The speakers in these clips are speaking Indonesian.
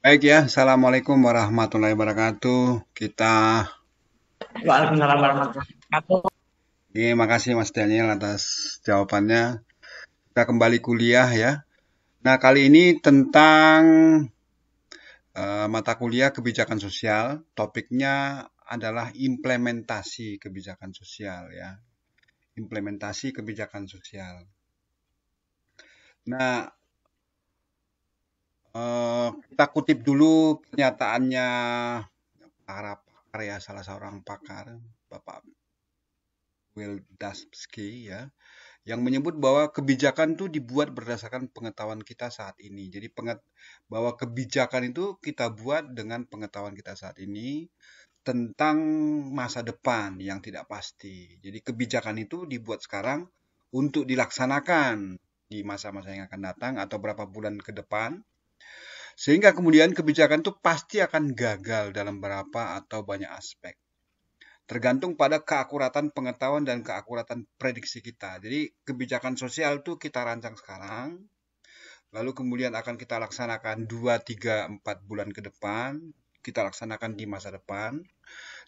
Baik ya, Assalamualaikum warahmatullahi wabarakatuh. Waalaikumsalam warahmatullahi wabarakatuh. Terima kasih Mas Daniel atas jawabannya. Kita kembali kuliah ya. Nah, kali ini tentang mata kuliah kebijakan sosial. Topiknya adalah implementasi kebijakan sosial ya. Implementasi kebijakan sosial. Nah, kita kutip dulu pernyataannya para pakar ya, salah seorang pakar, Bapak Wildavsky ya, yang menyebut bahwa kebijakan itu dibuat berdasarkan pengetahuan kita saat ini. Jadi bahwa kebijakan itu kita buat dengan pengetahuan kita saat ini tentang masa depan yang tidak pasti. Jadi kebijakan itu dibuat sekarang untuk dilaksanakan di masa-masa yang akan datang atau berapa bulan ke depan. Sehingga kemudian kebijakan itu pasti akan gagal dalam beberapa atau banyak aspek. Tergantung pada keakuratan pengetahuan dan keakuratan prediksi kita. Jadi kebijakan sosial itu kita rancang sekarang, lalu kemudian akan kita laksanakan 2, 3, 4 bulan ke depan, kita laksanakan di masa depan.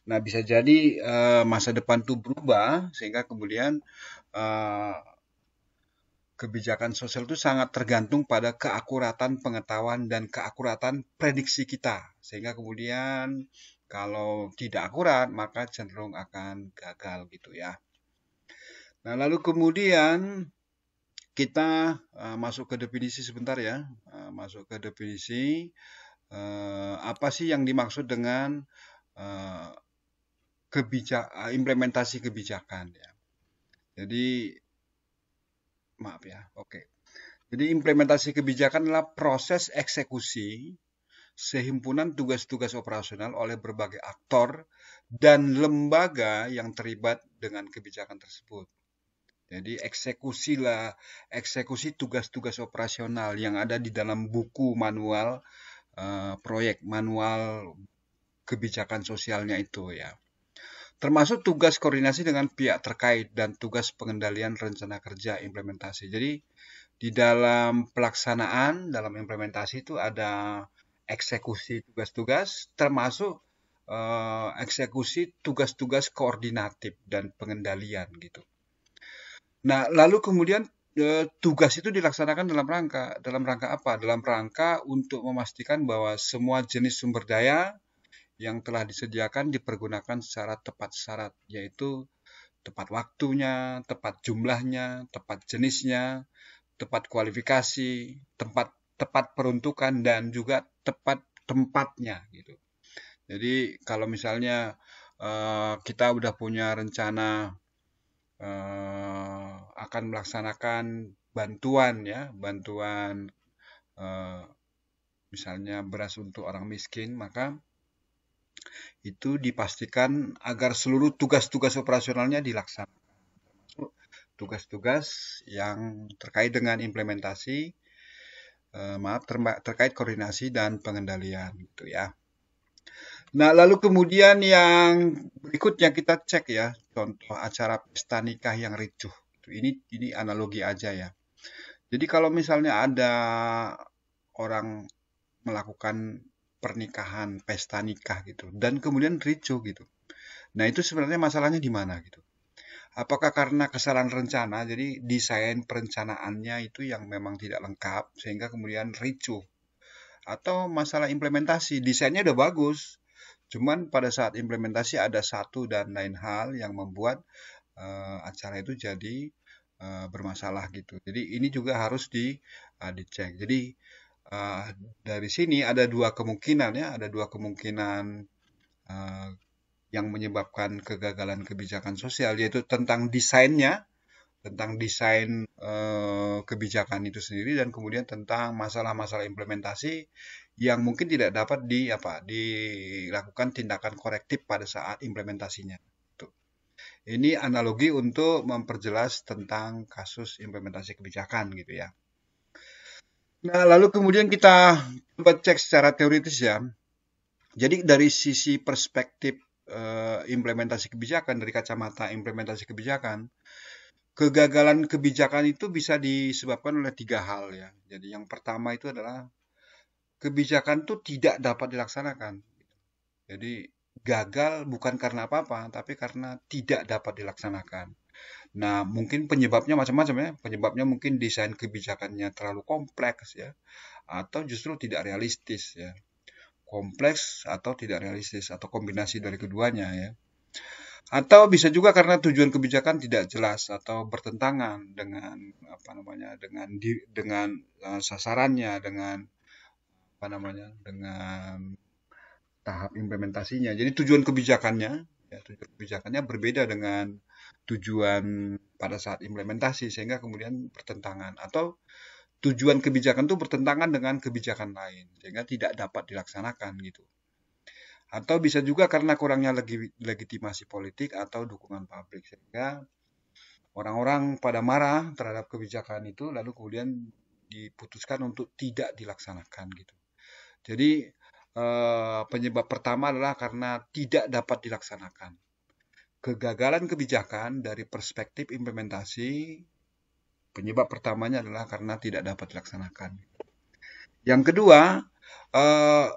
Nah, bisa jadi masa depan itu berubah sehingga kemudian eh, kebijakan sosial itu sangat tergantung pada keakuratan pengetahuan dan keakuratan prediksi kita. Sehingga kemudian kalau tidak akurat maka cenderung akan gagal gitu ya. Nah, lalu kemudian kita masuk ke definisi sebentar ya. Masuk ke definisi apa sih yang dimaksud dengan uh, implementasi kebijakan ya. Jadi maaf ya. Oke. Jadi implementasi kebijakan adalah proses eksekusi sehimpunan tugas-tugas operasional oleh berbagai aktor dan lembaga yang terlibat dengan kebijakan tersebut. Jadi eksekusi tugas-tugas operasional yang ada di dalam buku manual proyek manual kebijakan sosialnya itu ya. Termasuk tugas koordinasi dengan pihak terkait dan tugas pengendalian rencana kerja implementasi. Jadi di dalam pelaksanaan, dalam implementasi itu ada eksekusi tugas-tugas, termasuk eksekusi tugas-tugas koordinatif dan pengendalian gitu. Nah, lalu kemudian tugas itu dilaksanakan dalam rangka apa? Dalam rangka untuk memastikan bahwa semua jenis sumber daya yang telah disediakan dipergunakan secara tepat syarat, yaitu tepat waktunya, tepat jumlahnya, tepat jenisnya, tepat kualifikasi, tepat peruntukan dan juga tepat tempatnya gitu. Jadi kalau misalnya kita udah punya rencana akan melaksanakan bantuan ya, bantuan eh, misalnya beras untuk orang miskin, maka itu dipastikan agar seluruh tugas-tugas operasionalnya dilaksanakan. Tugas-tugas yang terkait dengan implementasi, terkait koordinasi dan pengendalian gitu ya. Nah, lalu kemudian yang berikutnya kita cek ya, contoh acara pesta nikah yang ricuh. Ini analogi aja ya. Jadi kalau misalnya ada orang melakukan pernikahan, pesta nikah gitu, dan kemudian ricuh gitu. Nah, itu sebenarnya masalahnya di mana gitu? Apakah karena kesalahan rencana, jadi desain perencanaannya itu yang memang tidak lengkap, sehingga kemudian ricuh? Atau masalah implementasi, desainnya udah bagus, cuman pada saat implementasi ada satu dan lain hal yang membuat acara itu jadi bermasalah gitu. Jadi ini juga harus dicek. Jadi uh, dari sini ada dua kemungkinan ya, ada dua kemungkinan uh, yang menyebabkan kegagalan kebijakan sosial, yaitu tentang desain kebijakan itu sendiri dan kemudian tentang masalah-masalah implementasi yang mungkin tidak dapat dilakukan tindakan korektif pada saat implementasinya. Tuh. Ini analogi untuk memperjelas tentang kasus implementasi kebijakan gitu ya. Nah, lalu kemudian kita coba cek secara teoritis ya. Jadi dari sisi perspektif implementasi kebijakan, dari kacamata implementasi kebijakan, kegagalan kebijakan itu bisa disebabkan oleh tiga hal ya. Jadi yang pertama itu adalah kebijakan itu tidak dapat dilaksanakan. Jadi gagal bukan karena apa-apa, tapi karena tidak dapat dilaksanakan. Nah, mungkin penyebabnya macam-macam ya. Penyebabnya mungkin desain kebijakannya terlalu kompleks ya, atau justru tidak realistis ya. Kompleks atau tidak realistis, atau kombinasi dari keduanya ya. Atau bisa juga karena tujuan kebijakan tidak jelas atau bertentangan dengan apa namanya, dengan sasarannya, dengan apa namanya, dengan tahap implementasinya. Jadi tujuan kebijakannya, ya, tujuan kebijakannya berbeda dengan tujuan pada saat implementasi, sehingga kemudian bertentangan. Atau tujuan kebijakan itu bertentangan dengan kebijakan lain, sehingga tidak dapat dilaksanakan gitu. Atau bisa juga karena kurangnya legitimasi politik atau dukungan publik, sehingga orang-orang pada marah terhadap kebijakan itu, lalu kemudian diputuskan untuk tidak dilaksanakan gitu. Jadi penyebab pertama adalah karena tidak dapat dilaksanakan. Kegagalan kebijakan dari perspektif implementasi, penyebab pertamanya adalah karena tidak dapat dilaksanakan. Yang kedua, eh,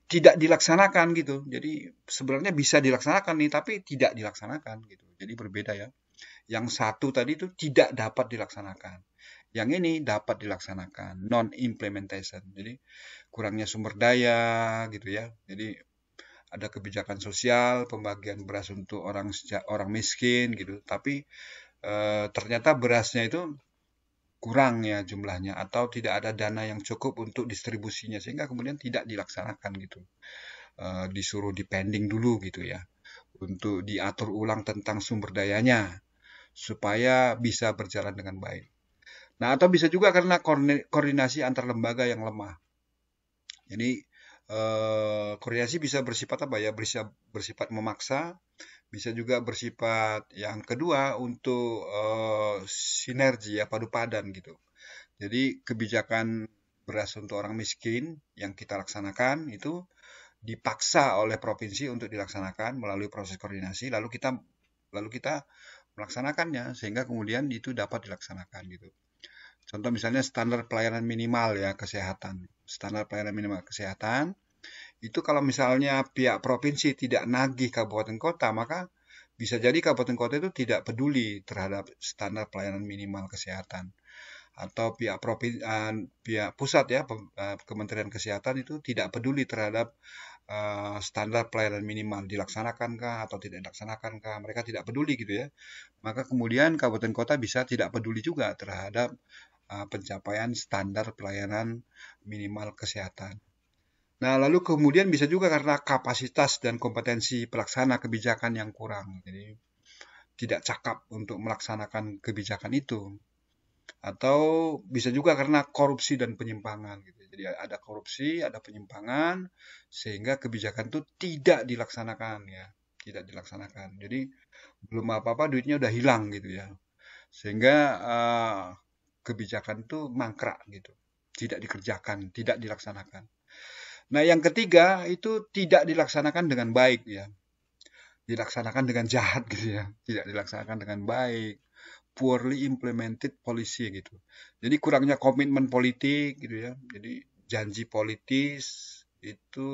tidak dilaksanakan gitu. Jadi sebenarnya bisa dilaksanakan nih, tapi tidak dilaksanakan gitu. Jadi berbeda ya. Yang satu tadi itu tidak dapat dilaksanakan. Yang ini dapat dilaksanakan, non-implementation. Jadi kurangnya sumber daya gitu ya. Jadi ada kebijakan sosial, pembagian beras untuk orang miskin gitu. Tapi ternyata berasnya itu kurang ya jumlahnya, atau tidak ada dana yang cukup untuk distribusinya, sehingga kemudian tidak dilaksanakan gitu. Disuruh dipending dulu gitu ya, untuk diatur ulang tentang sumber dayanya supaya bisa berjalan dengan baik. Nah, atau bisa juga karena koordinasi antar lembaga yang lemah. Jadi koordinasi bisa bersifat apa ya? Bisa bersifat memaksa, bisa juga bersifat yang kedua untuk sinergi ya, padu padan gitu. Jadi kebijakan beras untuk orang miskin yang kita laksanakan itu dipaksa oleh provinsi untuk dilaksanakan melalui proses koordinasi, lalu kita melaksanakannya sehingga kemudian itu dapat dilaksanakan gitu. Contoh misalnya standar pelayanan minimal ya kesehatan. Standar pelayanan minimal kesehatan itu kalau misalnya pihak provinsi tidak nagih kabupaten kota, maka bisa jadi kabupaten kota itu tidak peduli terhadap standar pelayanan minimal kesehatan. Atau pihak pusat ya, Kementerian Kesehatan itu tidak peduli terhadap standar pelayanan minimal dilaksanakan atau tidak dilaksanakan, mereka tidak peduli gitu ya. Maka kemudian kabupaten kota bisa tidak peduli juga terhadap pencapaian standar pelayanan minimal kesehatan. Nah, lalu kemudian bisa juga karena kapasitas dan kompetensi pelaksana kebijakan yang kurang. Jadi tidak cakap untuk melaksanakan kebijakan itu. Atau bisa juga karena korupsi dan penyimpangan gitu. Jadi ada korupsi, ada penyimpangan sehingga kebijakan itu tidak dilaksanakan ya, tidak dilaksanakan. Jadi belum apa-apa duitnya udah hilang gitu ya. Sehingga kebijakan itu mangkrak gitu. Tidak dikerjakan, tidak dilaksanakan. Nah, yang ketiga itu tidak dilaksanakan dengan baik ya. Dilaksanakan dengan jahat gitu ya. Tidak dilaksanakan dengan baik. Poorly implemented policy gitu. Jadi kurangnya komitmen politik gitu ya. Jadi janji politis itu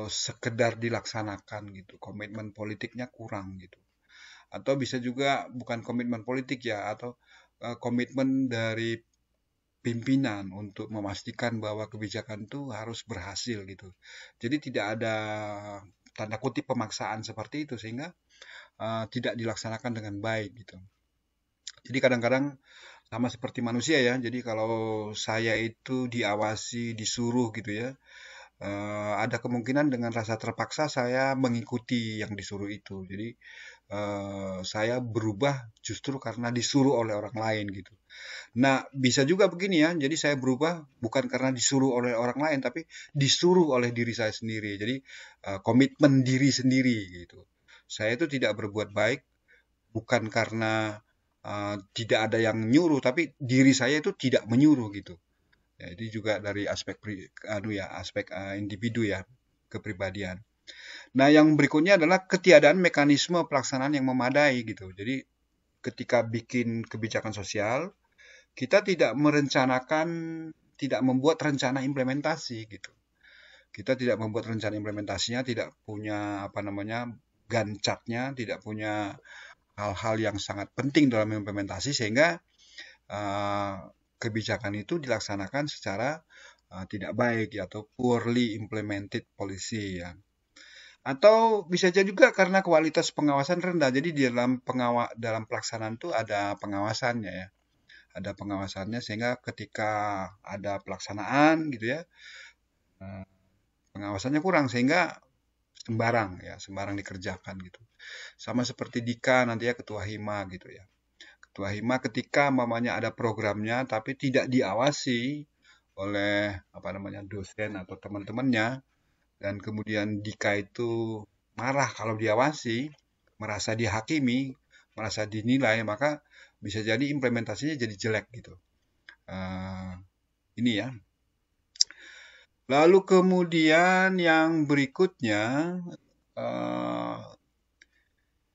sekedar dilaksanakan gitu. Komitmen politiknya kurang gitu. Atau bisa juga bukan komitmen politik ya, atau komitmen dari pimpinan untuk memastikan bahwa kebijakan itu harus berhasil gitu. Jadi tidak ada tanda kutip pemaksaan seperti itu sehingga tidak dilaksanakan dengan baik gitu. Jadi kadang-kadang sama seperti manusia ya. Jadi kalau saya itu diawasi, disuruh gitu ya, ada kemungkinan dengan rasa terpaksa saya mengikuti yang disuruh itu. Jadi saya berubah justru karena disuruh oleh orang lain gitu. Nah, bisa juga begini ya. Jadi saya berubah bukan karena disuruh oleh orang lain, tapi disuruh oleh diri saya sendiri. Jadi komitmen diri sendiri gitu. Saya itu tidak berbuat baik bukan karena tidak ada yang nyuruh, tapi diri saya itu tidak menyuruh gitu. Ya, itu juga dari aspek aspek individu ya, kepribadian. Nah, yang berikutnya adalah ketiadaan mekanisme pelaksanaan yang memadai gitu. Jadi ketika bikin kebijakan sosial, kita tidak merencanakan tidak membuat rencana implementasi gitu. Kita tidak membuat rencana implementasinya, tidak punya Gantt chart-nya, tidak punya hal-hal yang sangat penting dalam implementasi sehingga kebijakan itu dilaksanakan secara tidak baik ya, atau poorly implemented policy ya. Atau bisa jadi juga karena kualitas pengawasan rendah. Jadi di dalam pelaksanaan itu ada pengawasannya ya. Ada pengawasannya sehingga ketika ada pelaksanaan gitu ya, pengawasannya kurang sehingga sembarang dikerjakan gitu. Sama seperti Dika nanti ya, ketua hima gitu ya. Ketua hima ketika mamanya ada programnya tapi tidak diawasi oleh dosen atau teman-temannya, dan kemudian Dika itu marah kalau diawasi, merasa dihakimi, merasa dinilai, maka bisa jadi implementasinya jadi jelek gitu. Ini ya. Lalu kemudian yang berikutnya,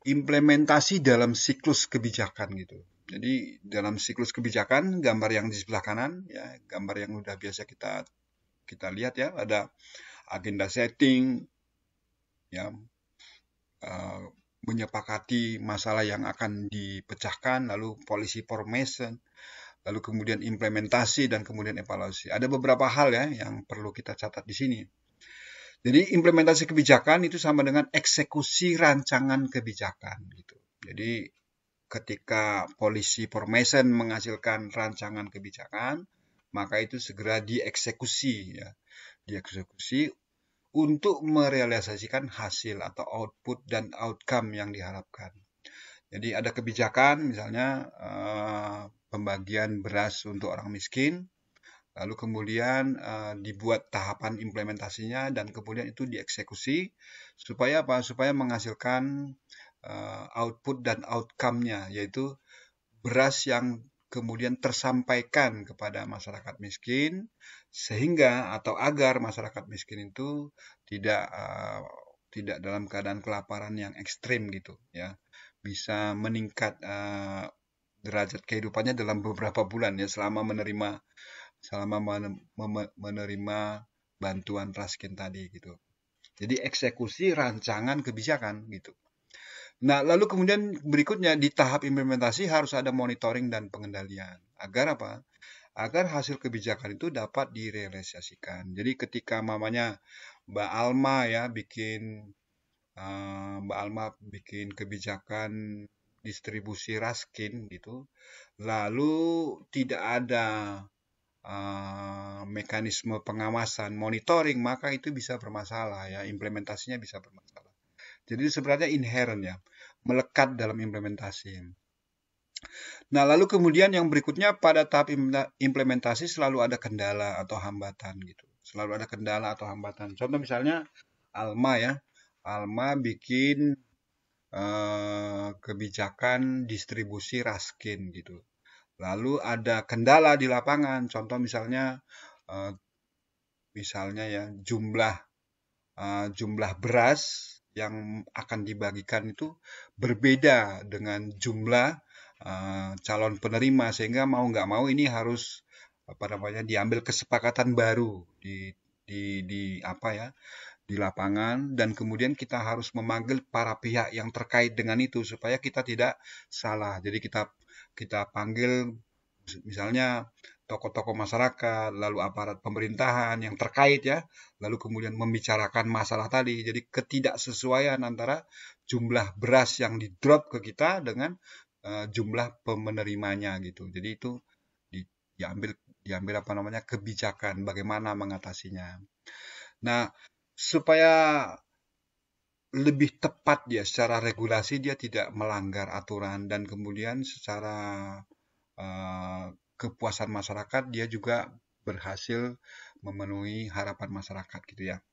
implementasi dalam siklus kebijakan gitu. Jadi dalam siklus kebijakan, gambar yang di sebelah kanan ya, gambar yang udah biasa kita lihat ya, ada agenda setting ya, menyepakati masalah yang akan dipecahkan, lalu policy formation, lalu kemudian implementasi, dan kemudian evaluasi. Ada beberapa hal ya yang perlu kita catat di sini. Jadi implementasi kebijakan itu sama dengan eksekusi rancangan kebijakan gitu. Jadi ketika policy formation menghasilkan rancangan kebijakan, maka itu segera dieksekusi ya. Dieksekusi untuk merealisasikan hasil atau output dan outcome yang diharapkan. Jadi ada kebijakan misalnya pembagian beras untuk orang miskin, lalu kemudian dibuat tahapan implementasinya dan kemudian itu dieksekusi supaya apa? Supaya menghasilkan output dan outcome-nya, yaitu beras yang kemudian tersampaikan kepada masyarakat miskin sehingga atau agar masyarakat miskin itu tidak dalam keadaan kelaparan yang ekstrim gitu ya, bisa meningkat derajat kehidupannya dalam beberapa bulan ya, selama menerima bantuan Raskin tadi gitu. Jadi eksekusi rancangan kebijakan gitu. Nah, lalu kemudian berikutnya di tahap implementasi harus ada monitoring dan pengendalian. Agar apa? Agar hasil kebijakan itu dapat direalisasikan. Jadi ketika mamanya Mbak Alma ya bikin kebijakan distribusi Raskin gitu, lalu tidak ada mekanisme pengawasan, monitoring, maka itu bisa bermasalah ya, implementasinya bisa bermasalah. Jadi sebenarnya inherent ya, melekat dalam implementasi. Nah, lalu kemudian yang berikutnya pada tahap implementasi selalu ada kendala atau hambatan gitu. Selalu ada kendala atau hambatan. Contoh misalnya Alma ya, Alma bikin kebijakan distribusi Raskin gitu. Lalu ada kendala di lapangan, contoh misalnya ya jumlah beras yang akan dibagikan itu berbeda dengan jumlah calon penerima, sehingga mau nggak mau ini harus diambil kesepakatan baru di lapangan, dan kemudian kita harus memanggil para pihak yang terkait dengan itu supaya kita tidak salah. Jadi kita panggil misalnya tokoh-tokoh masyarakat, lalu aparat pemerintahan yang terkait ya, lalu kemudian membicarakan masalah tadi. Jadi ketidaksesuaian antara jumlah beras yang di-drop ke kita dengan jumlah pemenerimanya gitu. Jadi itu diambil kebijakan bagaimana mengatasinya. Nah, supaya lebih tepat dia secara regulasi, dia tidak melanggar aturan, dan kemudian secara kepuasan masyarakat dia juga berhasil memenuhi harapan masyarakat gitu ya.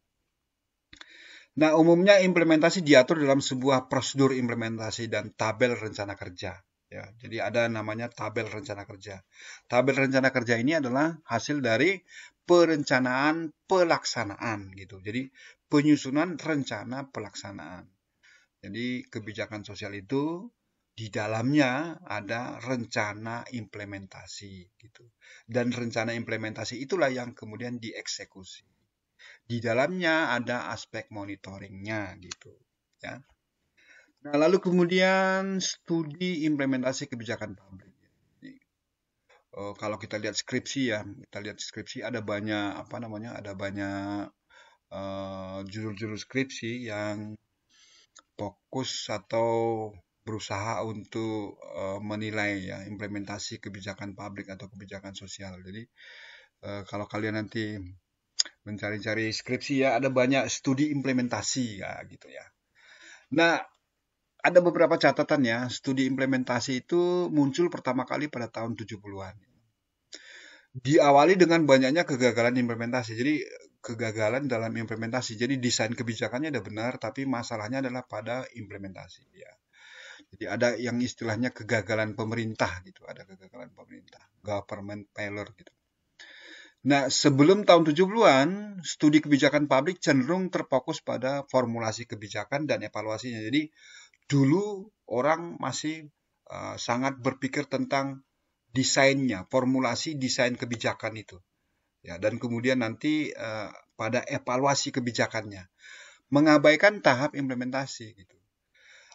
Nah, umumnya implementasi diatur dalam sebuah prosedur implementasi dan tabel rencana kerja ya. Jadi ada namanya tabel rencana kerja. Tabel rencana kerja ini adalah hasil dari perencanaan pelaksanaan gitu. Jadi penyusunan rencana pelaksanaan. Jadi kebijakan sosial itu di dalamnya ada rencana implementasi gitu. Dan rencana implementasi itulah yang kemudian dieksekusi. Di dalamnya ada aspek monitoringnya gitu ya. Nah, lalu kemudian studi implementasi kebijakan publik. Jadi, kalau kita lihat skripsi ya, kita lihat skripsi ada banyak apa namanya, ada banyak judul-judul skripsi yang fokus atau berusaha untuk menilai ya implementasi kebijakan publik atau kebijakan sosial. Jadi kalau kalian nanti mencari-cari skripsi ya ada banyak studi implementasi ya gitu ya. Nah, ada beberapa catatan ya, studi implementasi itu muncul pertama kali pada tahun 70-an. Diawali dengan banyaknya kegagalan implementasi. Jadi kegagalan dalam implementasi. Jadi desain kebijakannya ada benar, tapi masalahnya adalah pada implementasi ya. Jadi ada yang istilahnya kegagalan pemerintah gitu, ada kegagalan pemerintah, government failure gitu. Nah, sebelum tahun 70-an, studi kebijakan publik cenderung terfokus pada formulasi kebijakan dan evaluasinya. Jadi dulu orang masih sangat berpikir tentang desainnya, formulasi desain kebijakan itu. Ya, dan kemudian nanti pada evaluasi kebijakannya, mengabaikan tahap implementasi gitu.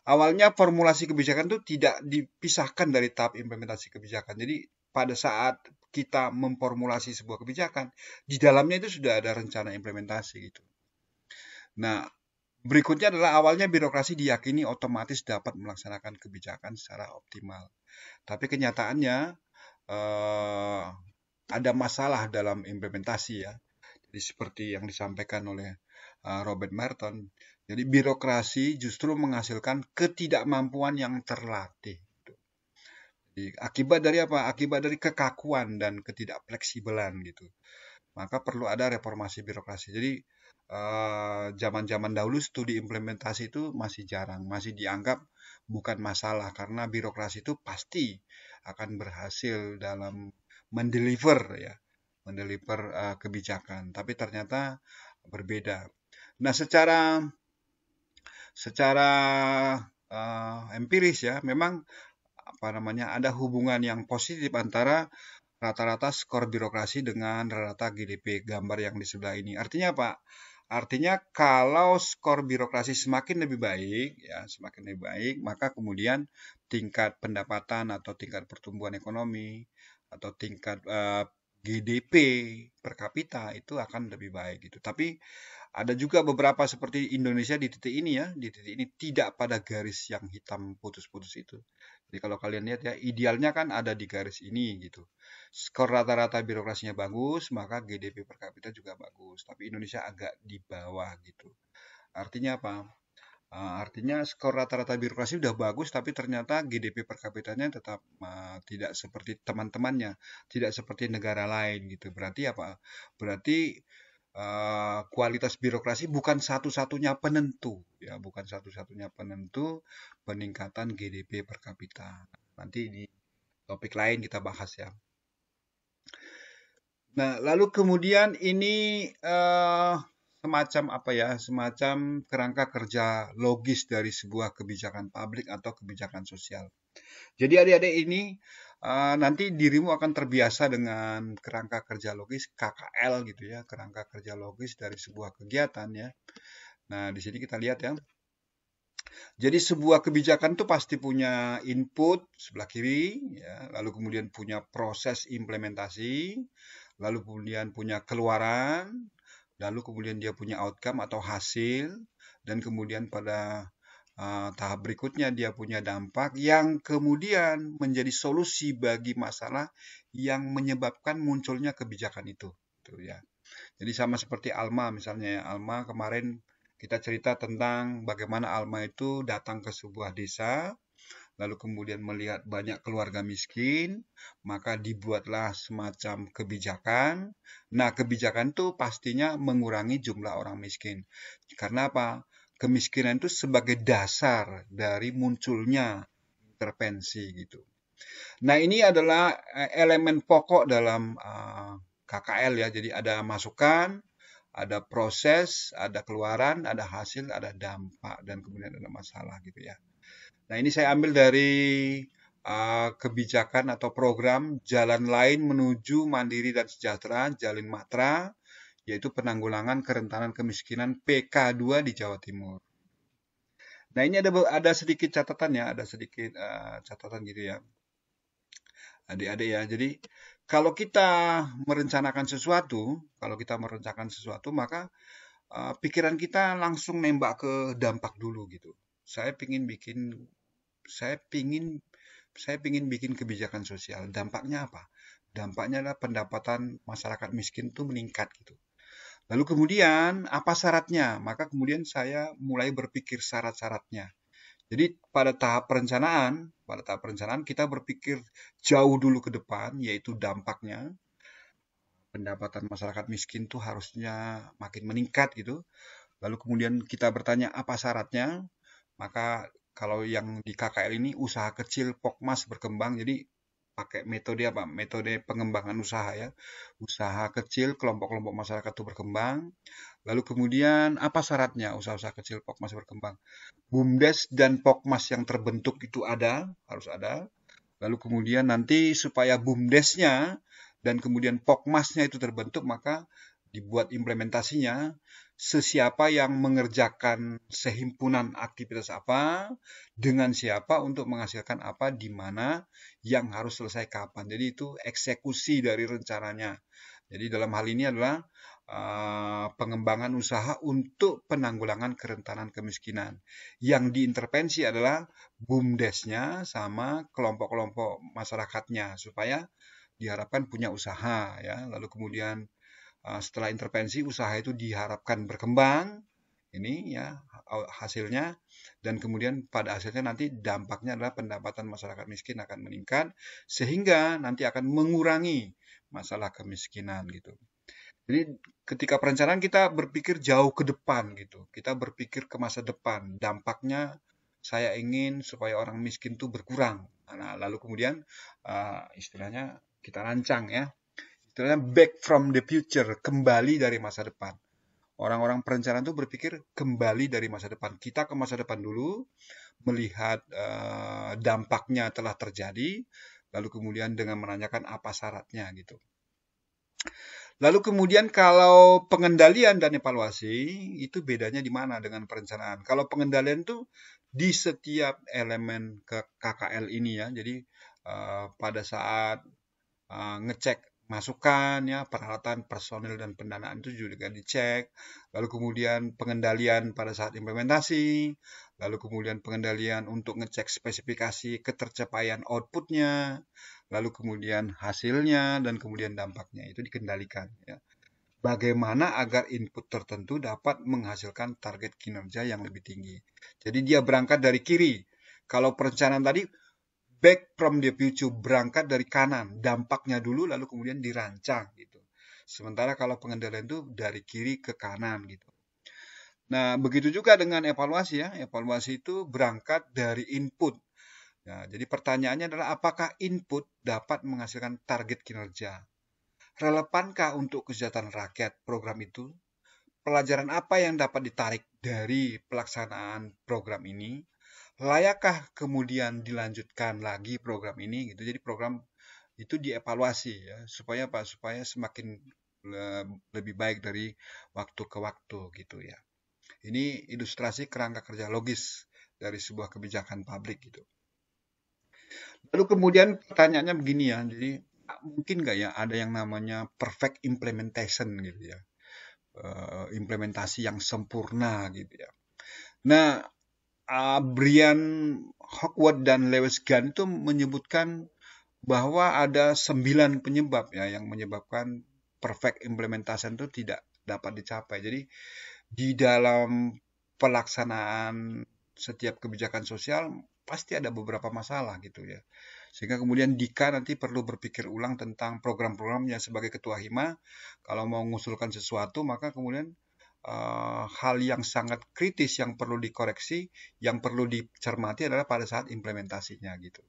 Awalnya formulasi kebijakan itu tidak dipisahkan dari tahap implementasi kebijakan. Jadi pada saat kita memformulasi sebuah kebijakan, di dalamnya itu sudah ada rencana implementasi gitu. Nah, berikutnya adalah awalnya birokrasi diyakini otomatis dapat melaksanakan kebijakan secara optimal. Tapi kenyataannya ada masalah dalam implementasi ya. Jadi seperti yang disampaikan oleh Robert Merton, jadi birokrasi justru menghasilkan ketidakmampuan yang terlatih. Jadi, akibat dari apa? Akibat dari kekakuan dan ketidakfleksibelan gitu. Maka perlu ada reformasi birokrasi. Jadi zaman-zaman dahulu studi implementasi itu masih jarang, masih dianggap bukan masalah karena birokrasi itu pasti akan berhasil dalam mendeliver ya, mendeliver kebijakan. Tapi ternyata berbeda. Nah, secara empiris ya, memang apa namanya ada hubungan yang positif antara rata-rata skor birokrasi dengan rata-rata GDP, gambar yang di sebelah ini. Artinya apa? Artinya kalau skor birokrasi semakin lebih baik, ya semakin lebih baik, maka kemudian tingkat pendapatan atau tingkat pertumbuhan ekonomi atau tingkat GDP per kapita itu akan lebih baik gitu. Tapi ada juga beberapa seperti Indonesia di titik ini ya, di titik ini tidak pada garis yang hitam putus-putus itu. Jadi kalau kalian lihat ya, idealnya kan ada di garis ini gitu. Skor rata-rata birokrasinya bagus, maka GDP per kapita juga bagus. Tapi Indonesia agak di bawah gitu. Artinya apa? Artinya skor rata-rata birokrasi udah bagus, tapi ternyata GDP per kapitanya tetap tidak seperti teman-temannya, tidak seperti negara lain gitu. Berarti apa? Berarti kualitas birokrasi bukan satu-satunya penentu, ya, bukan satu-satunya penentu peningkatan GDP per kapita. Nanti di topik lain kita bahas ya. Nah, lalu kemudian ini semacam apa ya, semacam kerangka kerja logis dari sebuah kebijakan publik atau kebijakan sosial. Jadi adik-adik ini nanti dirimu akan terbiasa dengan kerangka kerja logis KKL gitu ya, kerangka kerja logis dari sebuah kegiatan ya. Nah, di sini kita lihat ya. Jadi sebuah kebijakan itu pasti punya input sebelah kiri ya, lalu kemudian punya proses implementasi, lalu kemudian punya keluaran, lalu kemudian dia punya outcome atau hasil, dan kemudian pada tahap berikutnya dia punya dampak yang kemudian menjadi solusi bagi masalah yang menyebabkan munculnya kebijakan itu. Gitu ya. Jadi sama seperti Alma misalnya ya. Alma kemarin kita cerita tentang bagaimana Alma itu datang ke sebuah desa, lalu kemudian melihat banyak keluarga miskin, maka dibuatlah semacam kebijakan. Nah, kebijakan itu pastinya mengurangi jumlah orang miskin. Karena apa? Kemiskinan itu sebagai dasar dari munculnya intervensi gitu. Nah, ini adalah elemen pokok dalam KKL ya. Jadi ada masukan, ada proses, ada keluaran, ada hasil, ada dampak, dan kemudian ada masalah gitu ya. Nah, ini saya ambil dari kebijakan atau program Jalan Lain Menuju Mandiri dan Sejahtera, Jalin Matra, yaitu penanggulangan kerentanan kemiskinan PK2 di Jawa Timur. Nah, ini ada sedikit catatan ya, ada sedikit catatan gitu ya, adik-adik ya. Jadi, kalau kita merencanakan sesuatu, maka pikiran kita langsung nembak ke dampak dulu gitu. Saya pingin bikin, saya pingin, saya pingin bikin kebijakan sosial. Dampaknya apa? Dampaknya adalah pendapatan masyarakat miskin itu meningkat gitu. Lalu kemudian apa syaratnya? Maka kemudian saya mulai berpikir syarat-syaratnya. Jadi pada tahap perencanaan kita berpikir jauh dulu ke depan, yaitu dampaknya. Pendapatan masyarakat miskin tuh harusnya makin meningkat gitu. Lalu kemudian kita bertanya apa syaratnya? Maka kalau yang di KKL ini usaha kecil Pokmas berkembang, jadi pakai metode apa? Metode pengembangan usaha ya. Usaha kecil, kelompok-kelompok masyarakat itu berkembang. Lalu kemudian apa syaratnya usaha-usaha kecil Pokmas berkembang? BUMDes dan Pokmas yang terbentuk itu harus ada. Lalu kemudian nanti supaya BUMDesnya dan kemudian Pokmasnya itu terbentuk, maka dibuat implementasinya sesiapa yang mengerjakan sehimpunan aktivitas apa, dengan siapa untuk menghasilkan apa, di mana, yang harus selesai kapan. Jadi itu eksekusi dari rencananya. Jadi dalam hal ini adalah pengembangan usaha untuk penanggulangan kerentanan kemiskinan. Yang diintervensi adalah BUMDesnya sama kelompok-kelompok masyarakatnya supaya diharapkan punya usaha ya. Lalu kemudian setelah intervensi usaha itu diharapkan berkembang ini ya hasilnya, dan kemudian pada hasilnya nanti dampaknya adalah pendapatan masyarakat miskin akan meningkat sehingga nanti akan mengurangi masalah kemiskinan gitu. Jadi ketika perencanaan kita berpikir jauh ke depan gitu. Kita berpikir ke masa depan. Dampaknya saya ingin supaya orang miskin itu berkurang. Nah, lalu kemudian istilahnya kita rancang ya. Istilahnya back from the future, kembali dari masa depan. Orang-orang perencanaan itu berpikir kembali dari masa depan. Kita ke masa depan dulu, melihat dampaknya telah terjadi, lalu kemudian dengan menanyakan apa syaratnya gitu. Lalu kemudian kalau pengendalian dan evaluasi itu bedanya di mana dengan perencanaan? Kalau pengendalian itu di setiap elemen ke KKL ini ya. Jadi pada saat ngecek masukan ya, peralatan, personil dan pendanaan itu juga dicek. Lalu kemudian pengendalian pada saat implementasi, lalu kemudian pengendalian untuk ngecek spesifikasi ketercapaian outputnya, lalu kemudian hasilnya dan kemudian dampaknya itu dikendalikan ya. Bagaimana agar input tertentu dapat menghasilkan target kinerja yang lebih tinggi. Jadi dia berangkat dari kiri. Kalau perencanaan tadi back from the future, berangkat dari kanan, dampaknya dulu lalu kemudian dirancang gitu. Sementara kalau pengendalian itu dari kiri ke kanan gitu. Nah, begitu juga dengan evaluasi ya. Evaluasi itu berangkat dari input. Nah, jadi pertanyaannya adalah apakah input dapat menghasilkan target kinerja? Relevankah untuk kesejahteraan rakyat program itu? Pelajaran apa yang dapat ditarik dari pelaksanaan program ini? Layakkah kemudian dilanjutkan lagi program ini gitu. Jadi program itu dievaluasi ya supaya apa? Supaya semakin lebih baik dari waktu ke waktu gitu ya. Ini ilustrasi kerangka kerja logis dari sebuah kebijakan publik gitu. Lalu kemudian pertanyaannya begini ya, jadi mungkin nggak ya ada yang namanya perfect implementation gitu ya, implementasi yang sempurna gitu ya. Nah, Brian Hawkwood dan Lewis Gunn itu menyebutkan bahwa ada 9 penyebab ya yang menyebabkan perfect implementation itu tidak dapat dicapai. Jadi di dalam pelaksanaan setiap kebijakan sosial pasti ada beberapa masalah gitu ya. Sehingga kemudian Dika nanti perlu berpikir ulang tentang program-programnya sebagai ketua Hima. Kalau mau mengusulkan sesuatu, maka kemudian hal yang sangat kritis yang perlu dikoreksi, yang perlu dicermati adalah pada saat implementasinya gitu.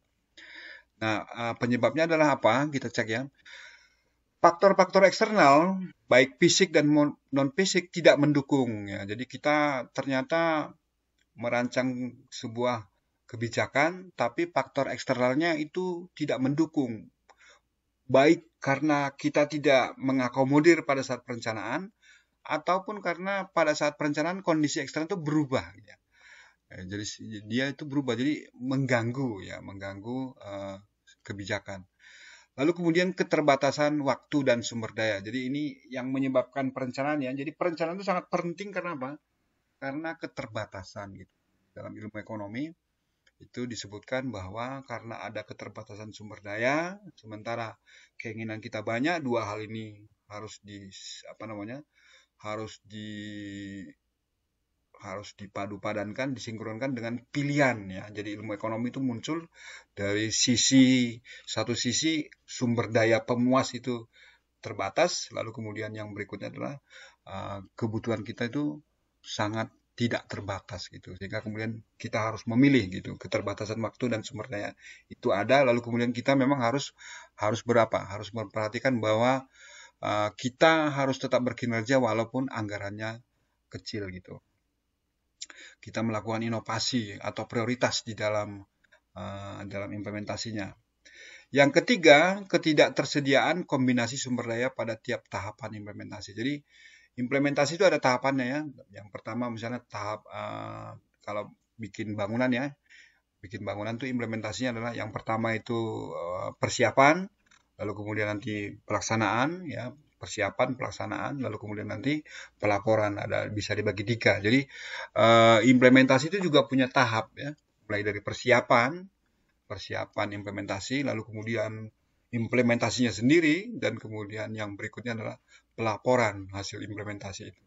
Nah, penyebabnya adalah apa? Kita cek ya. Faktor-faktor eksternal, baik fisik dan non-fisik tidak mendukung ya. Jadi kita ternyata merancang sebuah kebijakan, tapi faktor eksternalnya itu tidak mendukung. Baik karena kita tidak mengakomodir pada saat perencanaan, ataupun karena pada saat perencanaan kondisi eksternal itu berubah. Ya. Jadi dia itu berubah, jadi mengganggu ya, mengganggu kebijakan. Lalu kemudian keterbatasan waktu dan sumber daya. Jadi ini yang menyebabkan perencanaan ya. Jadi perencanaan itu sangat penting karena apa? Karena keterbatasan gitu. Dalam ilmu ekonomi itu disebutkan bahwa karena ada keterbatasan sumber daya, sementara keinginan kita banyak, dua hal ini harus harus di harus dipadu-padankan, disinkronkan dengan pilihan ya. Jadi ilmu ekonomi itu muncul dari satu sisi sumber daya pemuas itu terbatas, lalu kemudian yang berikutnya adalah kebutuhan kita itu sangat tidak terbatas gitu, sehingga kemudian kita harus memilih gitu. Keterbatasan waktu dan sumber daya itu ada, lalu kemudian kita memang harus harus memperhatikan bahwa kita harus tetap berkinerja walaupun anggarannya kecil gitu. Kita melakukan inovasi atau prioritas di dalam implementasinya. Yang ketiga, ketidaktersediaan kombinasi sumber daya pada tiap tahapan implementasi. Jadi implementasi itu ada tahapannya ya. Yang pertama misalnya tahap kalau bikin bangunan ya, bikin bangunan itu implementasinya adalah yang pertama itu persiapan, lalu kemudian nanti pelaksanaan ya, persiapan, pelaksanaan, lalu kemudian nanti pelaporan. Ada bisa dibagi 3. Jadi implementasi itu juga punya tahap ya, mulai dari persiapan implementasi, lalu kemudian implementasinya sendiri, dan kemudian yang berikutnya adalah pelaporan hasil implementasi itu.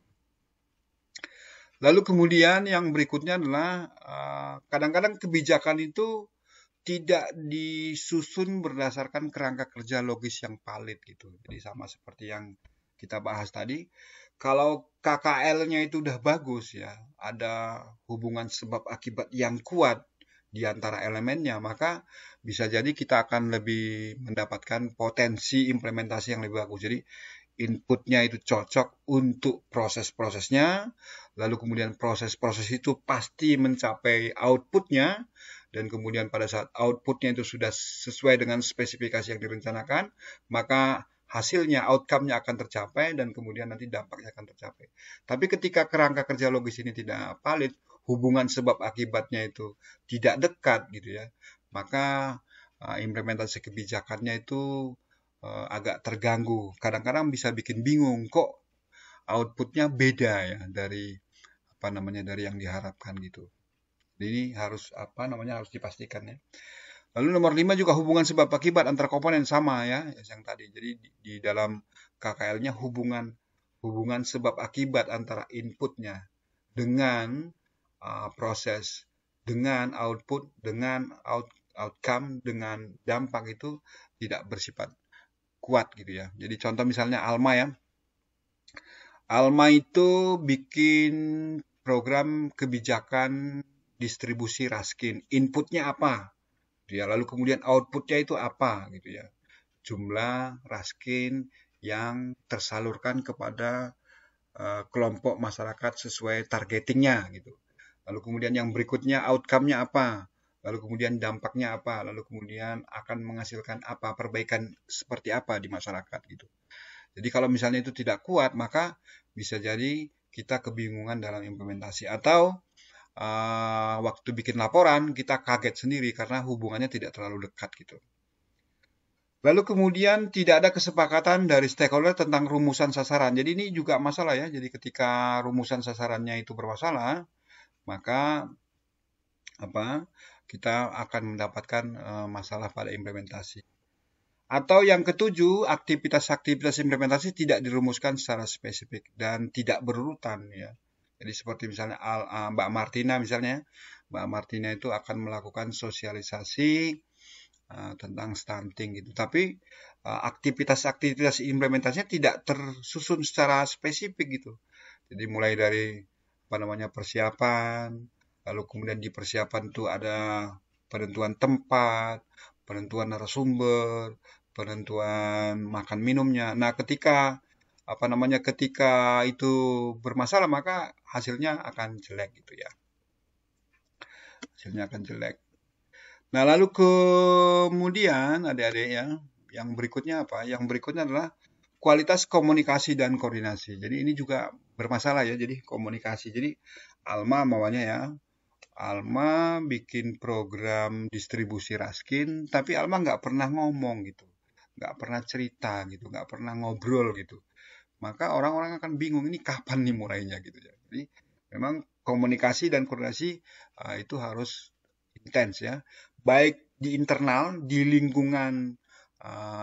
Lalu kemudian yang berikutnya adalah kadang-kadang kebijakan itu tidak disusun berdasarkan kerangka kerja logis yang valid gitu. Jadi sama seperti yang kita bahas tadi, kalau KKL-nya itu udah bagus ya, ada hubungan sebab akibat yang kuat di antara elemennya, maka bisa jadi kita akan lebih mendapatkan potensi implementasi yang lebih bagus. Jadi inputnya itu cocok untuk proses-prosesnya, lalu kemudian proses-proses itu pasti mencapai outputnya, dan kemudian pada saat outputnya itu sudah sesuai dengan spesifikasi yang direncanakan, maka hasilnya, outcome-nya akan tercapai, dan kemudian nanti dampaknya akan tercapai. Tapi ketika kerangka kerja logis ini tidak valid, hubungan sebab akibatnya itu tidak dekat gitu ya, maka implementasi kebijakannya itu agak terganggu. Kadang-kadang bisa bikin bingung, kok outputnya beda ya dari dari yang diharapkan gitu. Jadi harus harus dipastikan ya. Lalu nomor 5 juga hubungan sebab akibat antar komponen sama ya, yang tadi. Jadi di dalam KKL-nya hubungan sebab akibat antara inputnya dengan proses, dengan output, dengan outcome, dengan dampak itu tidak bersifat kuat gitu ya. Jadi contoh misalnya Alma ya. Alma itu bikin program kebijakan distribusi raskin. Inputnya apa? Ya, lalu kemudian outputnya itu apa gitu ya. Jumlah raskin yang tersalurkan kepada kelompok masyarakat sesuai targetingnya gitu. Lalu kemudian yang berikutnya outcome-nya apa? Lalu kemudian dampaknya apa? Lalu kemudian akan menghasilkan apa? Perbaikan seperti apa di masyarakat gitu. Jadi kalau misalnya itu tidak kuat, maka bisa jadi kita kebingungan dalam implementasi. Atau waktu bikin laporan, kita kaget sendiri karena hubungannya tidak terlalu dekat gitu. Lalu kemudian tidak ada kesepakatan dari stakeholder tentang rumusan sasaran. Jadi ini juga masalah ya. Jadi ketika rumusan sasarannya itu bermasalah, maka kita akan mendapatkan masalah pada implementasi. Atau yang ketujuh, aktivitas-aktivitas implementasi tidak dirumuskan secara spesifik dan tidak berurutan ya. Jadi seperti misalnya Mbak Martina misalnya, Mbak Martina itu akan melakukan sosialisasi tentang stunting gitu. Tapi aktivitas-aktivitas implementasinya tidak tersusun secara spesifik gitu. Jadi mulai dari persiapan, lalu kemudian di persiapan itu ada penentuan tempat, penentuan narasumber, penentuan makan minumnya. Nah, ketika ketika itu bermasalah maka hasilnya akan jelek gitu ya. Hasilnya akan jelek. Nah, lalu kemudian adik-adik ya, yang berikutnya apa? Yang berikutnya adalah kualitas komunikasi dan koordinasi. Jadi ini juga bermasalah ya, jadi komunikasi. Jadi Alma maunya ya, Alma bikin program distribusi Raskin, tapi Alma nggak pernah ngomong gitu, nggak pernah cerita gitu, nggak pernah ngobrol gitu. Maka orang-orang akan bingung ini kapan nih mulainya gitu ya. Jadi memang komunikasi dan koordinasi itu harus intens ya, baik di internal, di lingkungan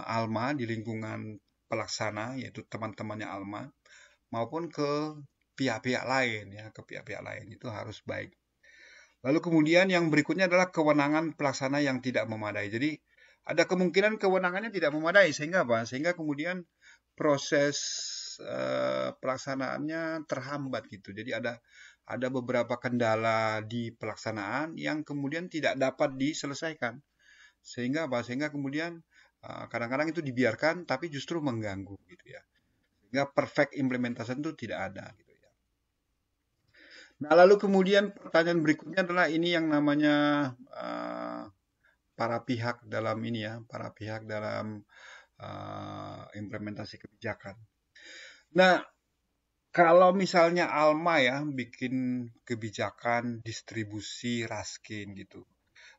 Alma, di lingkungan pelaksana yaitu teman-temannya Alma, maupun ke pihak-pihak lain ya, ke pihak-pihak lain itu harus baik. Lalu kemudian yang berikutnya adalah kewenangan pelaksana yang tidak memadai. Jadi ada kemungkinan kewenangannya tidak memadai sehingga apa? Sehingga kemudian proses pelaksanaannya terhambat gitu. Jadi ada beberapa kendala di pelaksanaan yang kemudian tidak dapat diselesaikan. Sehingga apa? Sehingga kemudian kadang-kadang itu dibiarkan tapi justru mengganggu gitu ya. Sehingga perfect implementation itu tidak ada gitu ya. Nah, lalu kemudian pertanyaan berikutnya adalah ini yang namanya para pihak dalam ini ya, para pihak dalam implementasi kebijakan. Nah, kalau misalnya Alma ya bikin kebijakan distribusi Raskin gitu,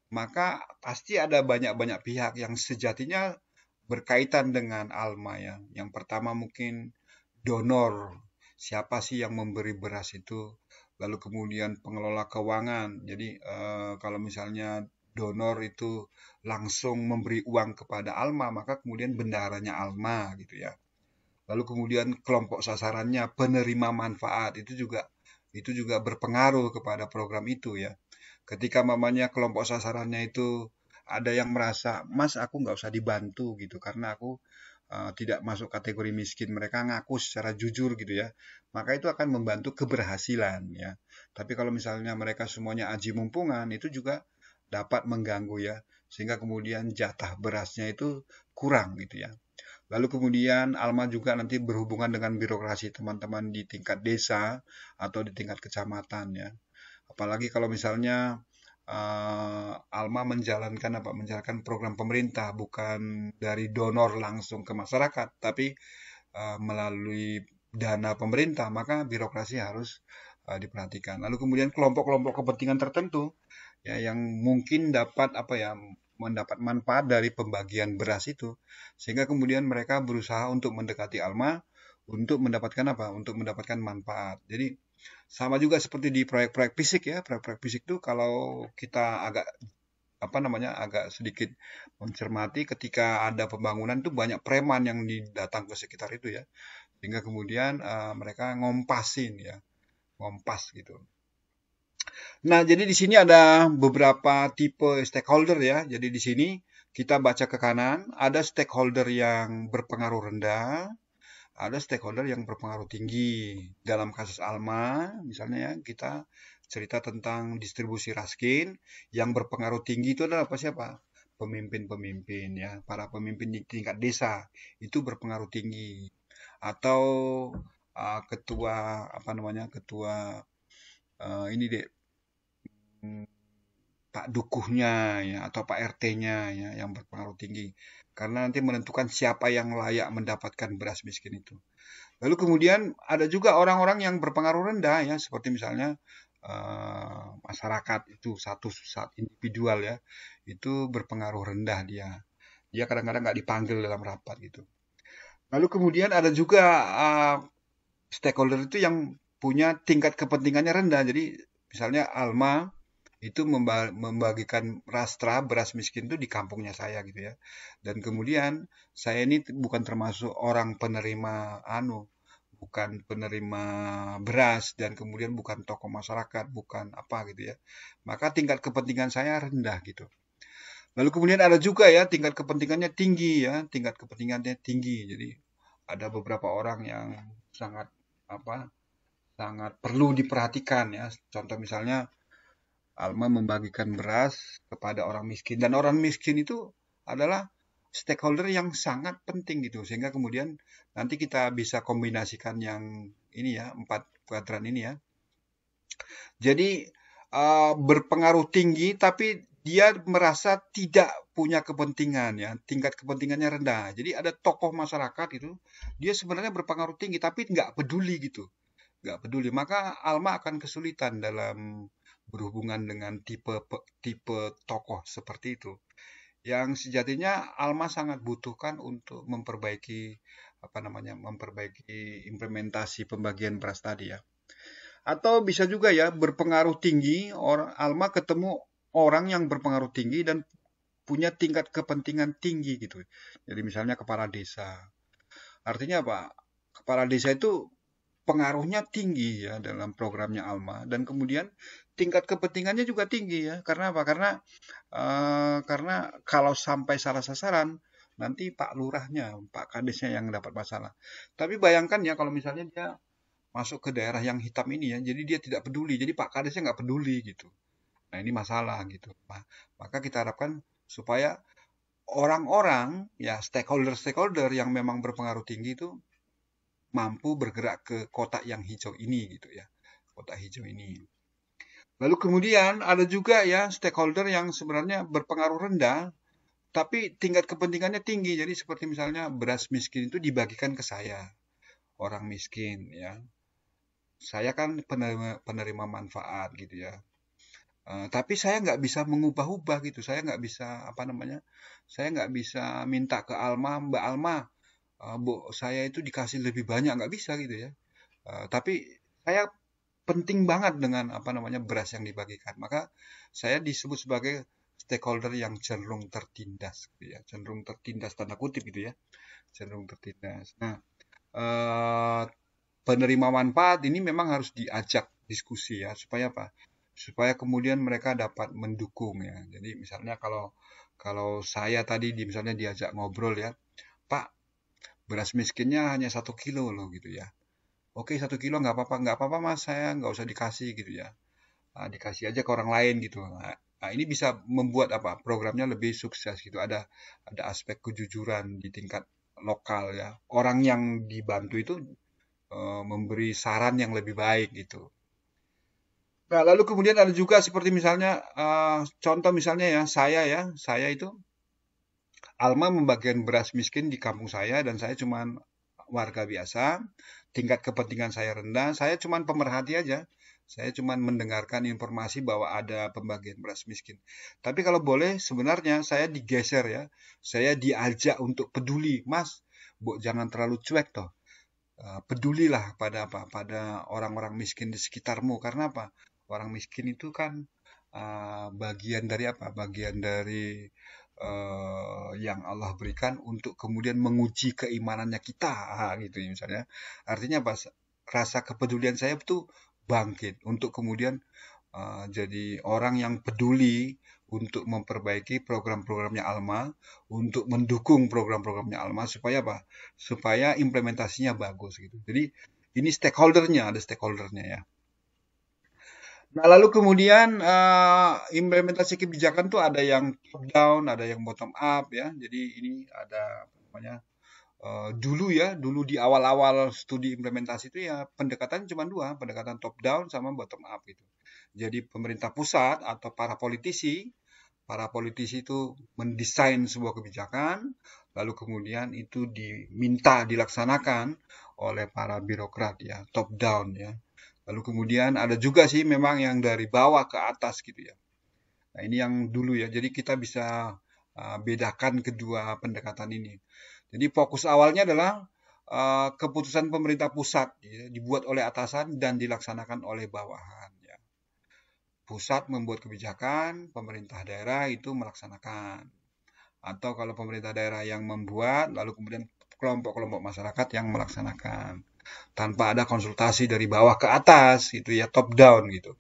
maka pasti ada banyak-banyak pihak yang sejatinya berkaitan dengan Alma ya. Yang pertama mungkin donor, siapa sih yang memberi beras itu, lalu kemudian pengelola keuangan. Jadi kalau misalnya donor itu langsung memberi uang kepada Alma, maka kemudian bendaharanya Alma gitu ya. Lalu kemudian kelompok sasarannya penerima manfaat itu juga berpengaruh kepada program itu ya. Ketika mamanya kelompok sasarannya itu ada yang merasa, Mas aku nggak usah dibantu gitu karena aku tidak masuk kategori miskin, mereka ngaku secara jujur gitu ya, maka itu akan membantu keberhasilan ya. Tapi kalau misalnya mereka semuanya aji mumpungan, itu juga dapat mengganggu ya, sehingga kemudian jatah berasnya itu kurang gitu ya. Lalu kemudian Alma juga nanti berhubungan dengan birokrasi teman-teman di tingkat desa atau di tingkat kecamatan ya. Apalagi kalau misalnya Alma menjalankan program pemerintah bukan dari donor langsung ke masyarakat, tapi melalui dana pemerintah, maka birokrasi harus diperhatikan. Lalu kemudian kelompok-kelompok kepentingan tertentu ya yang mungkin dapat apa ya mendapat manfaat dari pembagian beras itu, sehingga kemudian mereka berusaha untuk mendekati Alma untuk mendapatkan apa? Untuk mendapatkan manfaat. Jadi sama juga seperti di proyek-proyek fisik ya, proyek-proyek fisik itu kalau kita agak apa namanya agak sedikit mencermati ketika ada pembangunan tuh banyak preman yang datang ke sekitar itu ya, sehingga kemudian mereka ngompasin ya, ngompas gitu. Nah, jadi di sini ada beberapa tipe stakeholder ya. Jadi di sini kita baca ke kanan, ada stakeholder yang berpengaruh rendah, ada stakeholder yang berpengaruh tinggi. Dalam kasus Alma, misalnya ya, kita cerita tentang distribusi Raskin, yang berpengaruh tinggi itu adalah apa siapa? Pemimpin-pemimpin ya, para pemimpin di tingkat desa itu berpengaruh tinggi. Atau ketua apa namanya? Ketua ini deh Pak Dukuhnya ya atau Pak RT-nya ya yang berpengaruh tinggi. Karena nanti menentukan siapa yang layak mendapatkan beras miskin itu. Lalu kemudian ada juga orang-orang yang berpengaruh rendah ya, seperti misalnya masyarakat itu satu saat individual ya, itu berpengaruh rendah dia. Dia kadang-kadang nggak dipanggil dalam rapat gitu. Lalu kemudian ada juga stakeholder itu yang punya tingkat kepentingannya rendah. Jadi misalnya Alma itu membagikan rastra beras miskin itu di kampungnya saya gitu ya. Dan kemudian saya ini bukan termasuk orang penerima bukan penerima beras dan kemudian bukan tokoh masyarakat, bukan apa gitu ya. Maka tingkat kepentingan saya rendah gitu. Lalu kemudian ada juga ya tingkat kepentingannya tinggi ya, tingkat kepentingannya tinggi. Jadi ada beberapa orang yang sangat apa? Sangat perlu diperhatikan ya. Contoh misalnya Alma membagikan beras kepada orang miskin dan orang miskin itu adalah stakeholder yang sangat penting gitu sehingga kemudian nanti kita bisa kombinasikan yang ini ya 4 kuadran ini ya. Jadi berpengaruh tinggi tapi dia merasa tidak punya kepentingan ya, tingkat kepentingannya rendah. Jadi ada tokoh masyarakat itu, dia sebenarnya berpengaruh tinggi tapi nggak peduli gitu, nggak peduli. Maka Alma akan kesulitan dalam berhubungan dengan tipe tokoh seperti itu. Yang sejatinya Alma sangat butuhkan untuk memperbaiki apa namanya, memperbaiki implementasi pembagian beras tadi ya. Atau bisa juga ya berpengaruh tinggi, orang Alma ketemu orang yang berpengaruh tinggi dan punya tingkat kepentingan tinggi gitu. Jadi misalnya kepala desa. Artinya apa? Kepala desa itu pengaruhnya tinggi ya dalam programnya Alma dan kemudian tingkat kepentingannya juga tinggi ya. Karena apa? Karena kalau sampai salah sasaran nanti Pak Lurahnya, Pak Kadesnya yang dapat masalah. Tapi bayangkan ya kalau misalnya dia masuk ke daerah yang hitam ini ya, jadi dia tidak peduli. Jadi Pak Kadesnya nggak peduli gitu. Nah ini masalah gitu. Nah, maka kita harapkan supaya orang-orang ya stakeholder-stakeholder yang memang berpengaruh tinggi itu mampu bergerak ke kotak yang hijau ini gitu ya. Kotak hijau ini. Lalu kemudian ada juga ya stakeholder yang sebenarnya berpengaruh rendah tapi tingkat kepentingannya tinggi. Jadi seperti misalnya beras miskin itu dibagikan ke saya, orang miskin ya. Saya kan penerima manfaat gitu ya. Tapi saya nggak bisa mengubah-ubah gitu. Saya nggak bisa apa namanya? Saya nggak bisa minta ke Alma, Mbak Alma, Bu, saya itu dikasih lebih banyak nggak bisa gitu ya. Tapi saya penting banget dengan apa namanya beras yang dibagikan. Maka saya disebut sebagai stakeholder yang cenderung tertindas, gitu ya. Cenderung tertindas tanda kutip gitu ya. Cenderung tertindas. Nah, eh, penerima manfaat ini memang harus diajak diskusi ya supaya apa? Supaya kemudian mereka dapat mendukung ya. Jadi misalnya kalau kalau saya tadi misalnya diajak ngobrol ya, Pak, beras miskinnya hanya 1 kilo loh gitu ya. Oke 1 kilo nggak apa-apa mas, saya nggak usah dikasih gitu ya. Dikasih aja ke orang lain gitu. Ini bisa membuat apa programnya lebih sukses gitu. Ada aspek kejujuran di tingkat lokal ya. Orang yang dibantu itu memberi saran yang lebih baik gitu. Nah, lalu kemudian ada juga seperti misalnya contoh misalnya saya itu Alma membagikan beras miskin di kampung saya dan saya cuman warga biasa, tingkat kepentingan saya rendah, saya cuman pemerhati aja. Saya cuman mendengarkan informasi bahwa ada pembagian beras miskin. Tapi kalau boleh sebenarnya saya digeser ya. Saya diajak untuk peduli, Mas. Bu, jangan terlalu cuek toh. Pedulilah pada apa? Pada orang-orang miskin di sekitarmu. Karena apa? Orang miskin itu kan bagian dari apa? Bagian dari yang Allah berikan untuk kemudian menguji keimanannya kita, gitu ya misalnya. Artinya apa? Rasa kepedulian saya itu bangkit untuk kemudian jadi orang yang peduli untuk memperbaiki program-programnya Alma, untuk mendukung program-programnya Alma supaya apa? Supaya implementasinya bagus gitu. Jadi ini stakeholdernya, ada stakeholdernya ya. Nah, lalu kemudian implementasi kebijakan tuh ada yang top down, ada yang bottom up ya. Jadi ini ada apa namanya? Dulu di awal-awal studi implementasi itu ya pendekatan cuma dua, pendekatan top down sama bottom up gitu. Jadi pemerintah pusat atau para politisi itu mendesain sebuah kebijakan, lalu kemudian itu diminta dilaksanakan oleh para birokrat ya, top down ya. Lalu kemudian ada juga sih memang yang dari bawah ke atas gitu ya. Nah, ini yang dulu ya. Jadi kita bisa bedakan kedua pendekatan ini. Jadi fokus awalnya adalah keputusan pemerintah pusat ya, dibuat oleh atasan dan dilaksanakan oleh bawahan ya. Pusat membuat kebijakan, pemerintah daerah itu melaksanakan. Atau kalau pemerintah daerah yang membuat, lalu kemudian kelompok-kelompok masyarakat yang melaksanakan. Tanpa ada konsultasi dari bawah ke atas, gitu ya, top down gitu.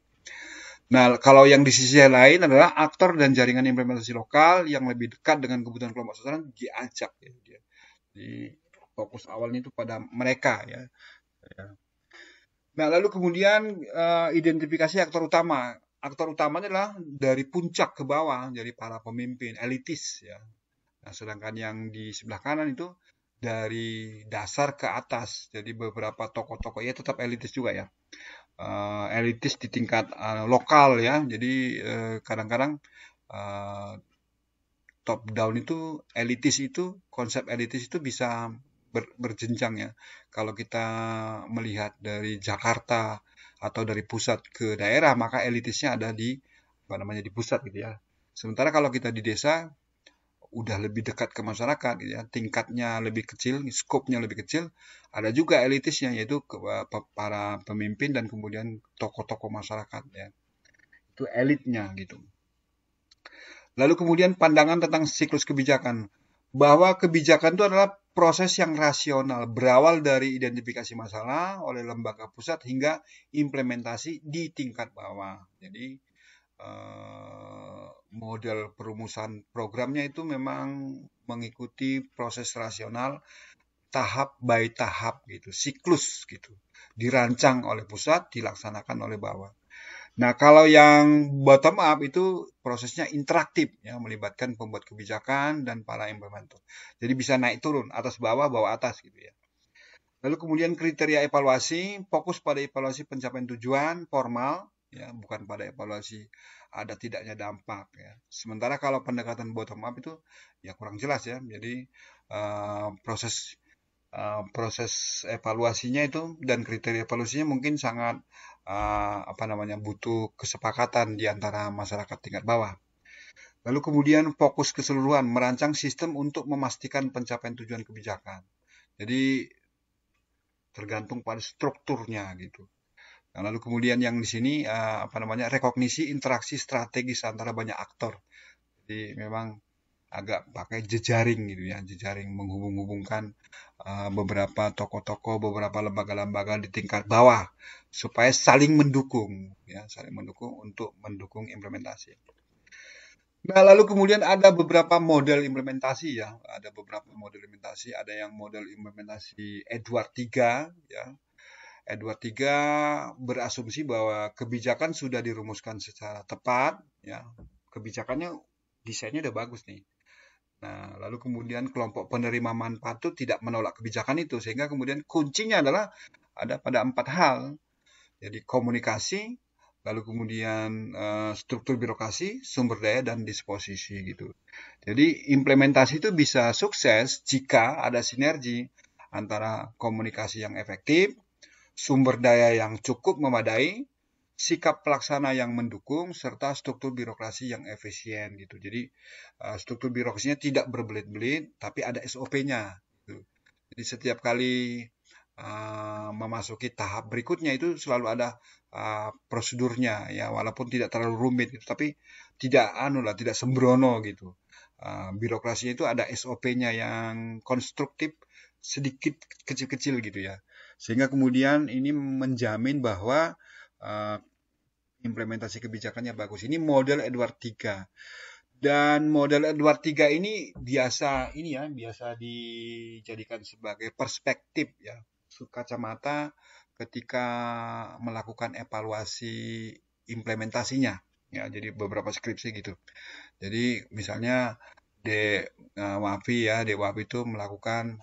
Nah, kalau yang di sisi lain adalah aktor dan jaringan implementasi lokal yang lebih dekat dengan kebutuhan kelompok sasaran diajak ya. Jadi fokus awalnya itu pada mereka ya. Nah, lalu kemudian identifikasi aktor utama. Aktor utamanya adalah dari puncak ke bawah, dari para pemimpin elitis ya. Nah, sedangkan yang di sebelah kanan itu dari dasar ke atas. Jadi beberapa tokoh-tokoh ya tetap elitis juga ya. Elitis di tingkat lokal ya. Jadi kadang-kadang uh, top down itu elitis itu konsep elitis itu bisa berjenjang ya. Kalau kita melihat dari Jakarta atau dari pusat ke daerah, maka elitisnya ada di apa namanya di pusat gitu ya. Sementara kalau kita di desa udah lebih dekat ke masyarakat gitu ya, tingkatnya lebih kecil, skopnya lebih kecil, ada juga elitisnya yaitu para pemimpin dan kemudian tokoh-tokoh masyarakat ya. Itu elitnya gitu. Lalu kemudian pandangan tentang siklus kebijakan, bahwa kebijakan itu adalah proses yang rasional, berawal dari identifikasi masalah oleh lembaga pusat hingga implementasi di tingkat bawah. Jadi model perumusan programnya itu memang mengikuti proses rasional tahap by tahap gitu, siklus gitu. Dirancang oleh pusat, dilaksanakan oleh bawah. Nah, kalau yang bottom up itu prosesnya interaktif ya, melibatkan pembuat kebijakan dan para implementer. Jadi bisa naik turun, atas bawah, bawah atas gitu ya. Lalu kemudian kriteria evaluasi, fokus pada evaluasi pencapaian tujuan formal ya, bukan pada evaluasi ada tidaknya dampak ya. Sementara kalau pendekatan bottom up itu ya kurang jelas ya. Jadi proses evaluasinya itu dan kriteria evaluasinya mungkin sangat butuh kesepakatan di antara masyarakat tingkat bawah. Lalu kemudian fokus keseluruhan merancang sistem untuk memastikan pencapaian tujuan kebijakan. Jadi tergantung pada strukturnya gitu. Nah, lalu kemudian yang di sini rekognisi interaksi strategis antara banyak aktor. Jadi memang agak pakai jejaring gitu ya, jejaring menghubung-hubungkan beberapa tokoh-tokoh, beberapa lembaga-lembaga di tingkat bawah supaya saling mendukung ya, saling mendukung untuk mendukung implementasi. Nah, lalu kemudian ada beberapa model implementasi ya, ada beberapa model implementasi, ada yang model implementasi Edward III ya. Edward III berasumsi bahwa kebijakan sudah dirumuskan secara tepat ya. Kebijakannya desainnya udah bagus nih. Nah, lalu kemudian kelompok penerima manfaat itu tidak menolak kebijakan itu, sehingga kemudian kuncinya adalah ada pada 4 hal. Jadi komunikasi, lalu kemudian struktur birokrasi, sumber daya, dan disposisi gitu. Jadi implementasi itu bisa sukses jika ada sinergi antara komunikasi yang efektif, sumber daya yang cukup memadai, sikap pelaksana yang mendukung, serta struktur birokrasi yang efisien gitu. Jadi struktur birokrasinya tidak berbelit-belit, tapi ada SOP-nya. Gitu. Jadi setiap kali memasuki tahap berikutnya itu selalu ada prosedurnya ya, walaupun tidak terlalu rumit gitu, tapi tidak tidak sembrono gitu. Birokrasinya itu ada SOP-nya yang konstruktif, sedikit kecil-kecil gitu ya. Sehingga kemudian ini menjamin bahwa implementasi kebijakannya bagus. Ini model Edward III. Dan model Edward III ini biasa dijadikan sebagai perspektif ya, kacamata ketika melakukan evaluasi implementasinya. Ya, jadi beberapa skripsi gitu. Jadi misalnya Dewafi itu melakukan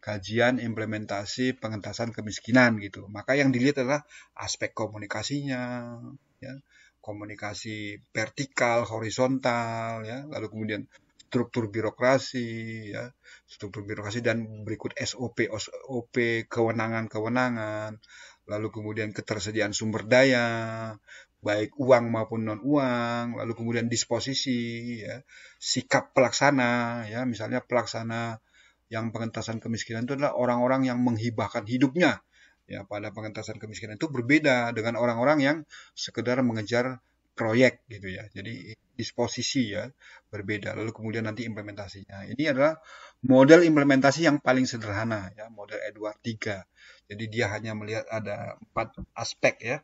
kajian implementasi pengentasan kemiskinan gitu. Maka yang dilihat adalah aspek komunikasinya, ya, komunikasi vertikal, horizontal, ya, lalu kemudian struktur birokrasi, ya, struktur birokrasi dan berikut SOP kewenangan-kewenangan, lalu kemudian ketersediaan sumber daya, baik uang maupun non uang, lalu kemudian disposisi, ya, sikap pelaksana, ya, misalnya pelaksana yang pengentasan kemiskinan itu adalah orang-orang yang menghibahkan hidupnya ya pada pengentasan kemiskinan itu berbeda dengan orang-orang yang sekedar mengejar proyek gitu ya. Jadi disposisi ya berbeda. Lalu kemudian nanti implementasinya. Ini adalah model implementasi yang paling sederhana ya, model Edward III. Jadi dia hanya melihat ada 4 aspek ya,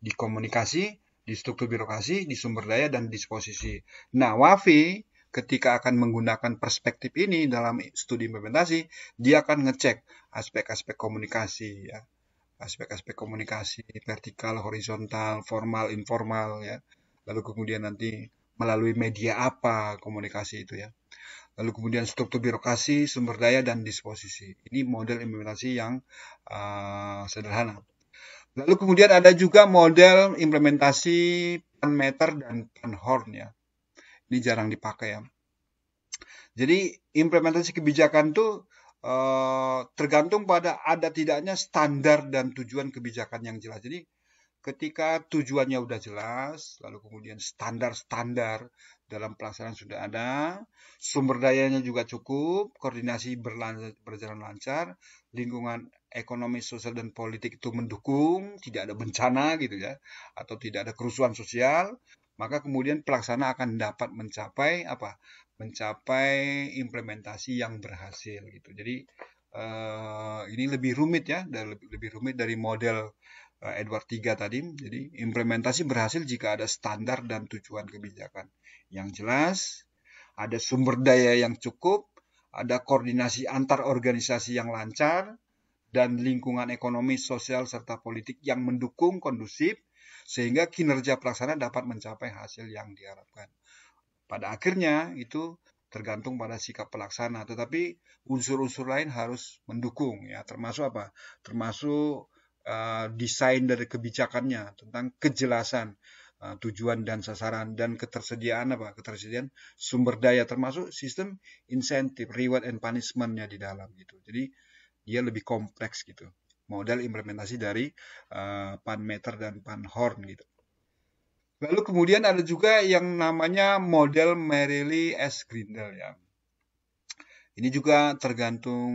di komunikasi, di struktur birokrasi, di sumber daya dan disposisi. Nah, WAFI ketika akan menggunakan perspektif ini dalam studi implementasi, dia akan ngecek aspek-aspek komunikasi ya. Aspek-aspek komunikasi vertikal, horizontal, formal, informal ya. Lalu kemudian nanti melalui media apa komunikasi itu ya. Lalu kemudian struktur birokrasi, sumber daya dan disposisi. Ini model implementasi yang sederhana. Lalu kemudian ada juga model implementasi Pan Meter dan Pan Horn ya. Ini jarang dipakai ya. Jadi implementasi kebijakan itu tergantung pada ada tidaknya standar dan tujuan kebijakan yang jelas. Jadi ketika tujuannya udah jelas, lalu kemudian standar-standar dalam pelaksanaan sudah ada, sumber dayanya juga cukup, koordinasi berjalan lancar, lingkungan ekonomi, sosial, dan politik itu mendukung, tidak ada bencana gitu ya, atau tidak ada kerusuhan sosial, maka kemudian pelaksana akan dapat mencapai apa? Mencapai implementasi yang berhasil gitu. Jadi ini lebih rumit ya, dan lebih rumit dari model Edward III tadi. Jadi implementasi berhasil jika ada standar dan tujuan kebijakan yang jelas, ada sumber daya yang cukup, ada koordinasi antar organisasi yang lancar, dan lingkungan ekonomi, sosial, serta politik yang mendukung kondusif, sehingga kinerja pelaksana dapat mencapai hasil yang diharapkan. Pada akhirnya itu tergantung pada sikap pelaksana, tetapi unsur-unsur lain harus mendukung ya, termasuk apa? Termasuk desain dari kebijakannya tentang kejelasan tujuan dan sasaran dan ketersediaan apa? Ketersediaan sumber daya termasuk sistem insentif, reward and punishment-nya di dalam gitu. Jadi dia lebih kompleks gitu. Model implementasi dari Pan Meter dan Pan Horn gitu. Lalu kemudian ada juga yang namanya model Merrill S. Grindel ya. Ini juga tergantung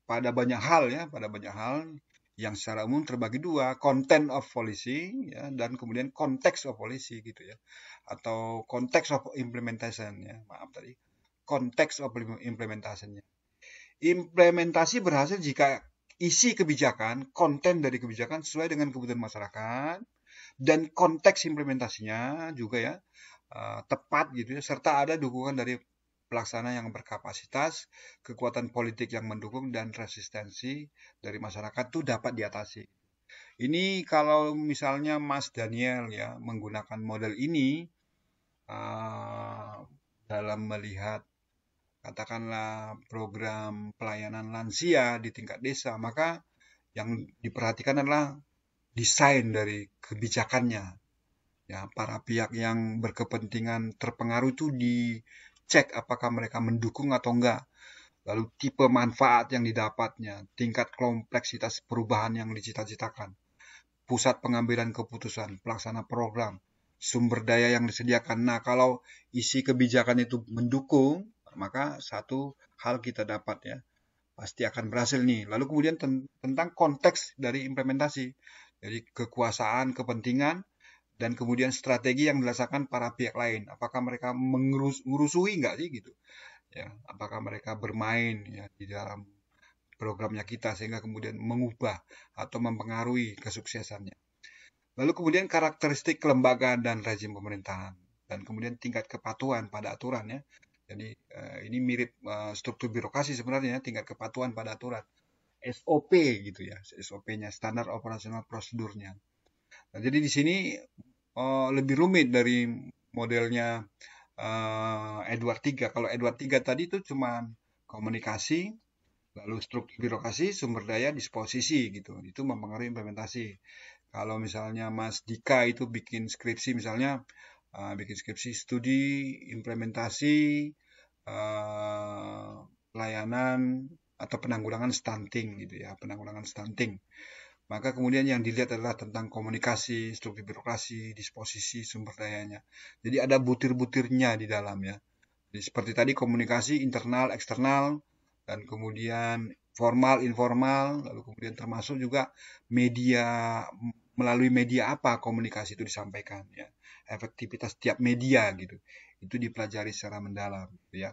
pada banyak hal ya, pada banyak hal yang secara umum terbagi dua, content of policy ya, dan kemudian context of policy gitu ya, atau context of implementation ya, maaf tadi, context of implementationnya. Implementasi berhasil jika isi kebijakan, konten dari kebijakan sesuai dengan kebutuhan masyarakat, dan konteks implementasinya juga ya tepat gitu ya, serta ada dukungan dari pelaksana yang berkapasitas, kekuatan politik yang mendukung, dan resistensi dari masyarakat itu dapat diatasi. Ini kalau misalnya Mas Daniel ya menggunakan model ini dalam melihat katakanlah program pelayanan lansia di tingkat desa, maka yang diperhatikan adalah desain dari kebijakannya. Ya, para pihak yang berkepentingan terpengaruh itu dicek apakah mereka mendukung atau enggak. Lalu tipe manfaat yang didapatnya, tingkat kompleksitas perubahan yang dicita-citakan, pusat pengambilan keputusan, pelaksana program, sumber daya yang disediakan. Nah, kalau isi kebijakan itu mendukung, maka satu hal kita dapat ya, pasti akan berhasil nih. Lalu kemudian tentang konteks dari implementasi. Jadi kekuasaan, kepentingan, dan kemudian strategi yang dirasakan para pihak lain. Apakah mereka mengurusui nggak sih gitu? Ya, apakah mereka bermain ya di dalam programnya kita sehingga kemudian mengubah atau mempengaruhi kesuksesannya. Lalu kemudian karakteristik kelembagaan dan rezim pemerintahan dan kemudian tingkat kepatuhan pada aturan ya. Jadi ini mirip struktur birokrasi sebenarnya, tingkat kepatuhan pada aturan. SOP gitu ya, SOP-nya, standar operasional prosedurnya. Nah, jadi di sini lebih rumit dari modelnya Edward III. Kalau Edward III tadi itu cuma komunikasi, lalu struktur birokrasi, sumber daya, disposisi gitu. Itu mempengaruhi implementasi. Kalau misalnya Mas Dika itu bikin skripsi misalnya, bikin skripsi studi implementasi layanan atau penanggulangan stunting gitu ya, penanggulangan stunting. Maka kemudian yang dilihat adalah tentang komunikasi, struktur birokrasi, disposisi sumber dayanya. Jadi ada butir-butirnya di dalam ya. Jadi seperti tadi komunikasi internal, eksternal, dan kemudian formal, informal, lalu kemudian termasuk juga media, melalui media apa komunikasi itu disampaikan ya. Efektivitas tiap media gitu. Itu dipelajari secara mendalam gitu ya.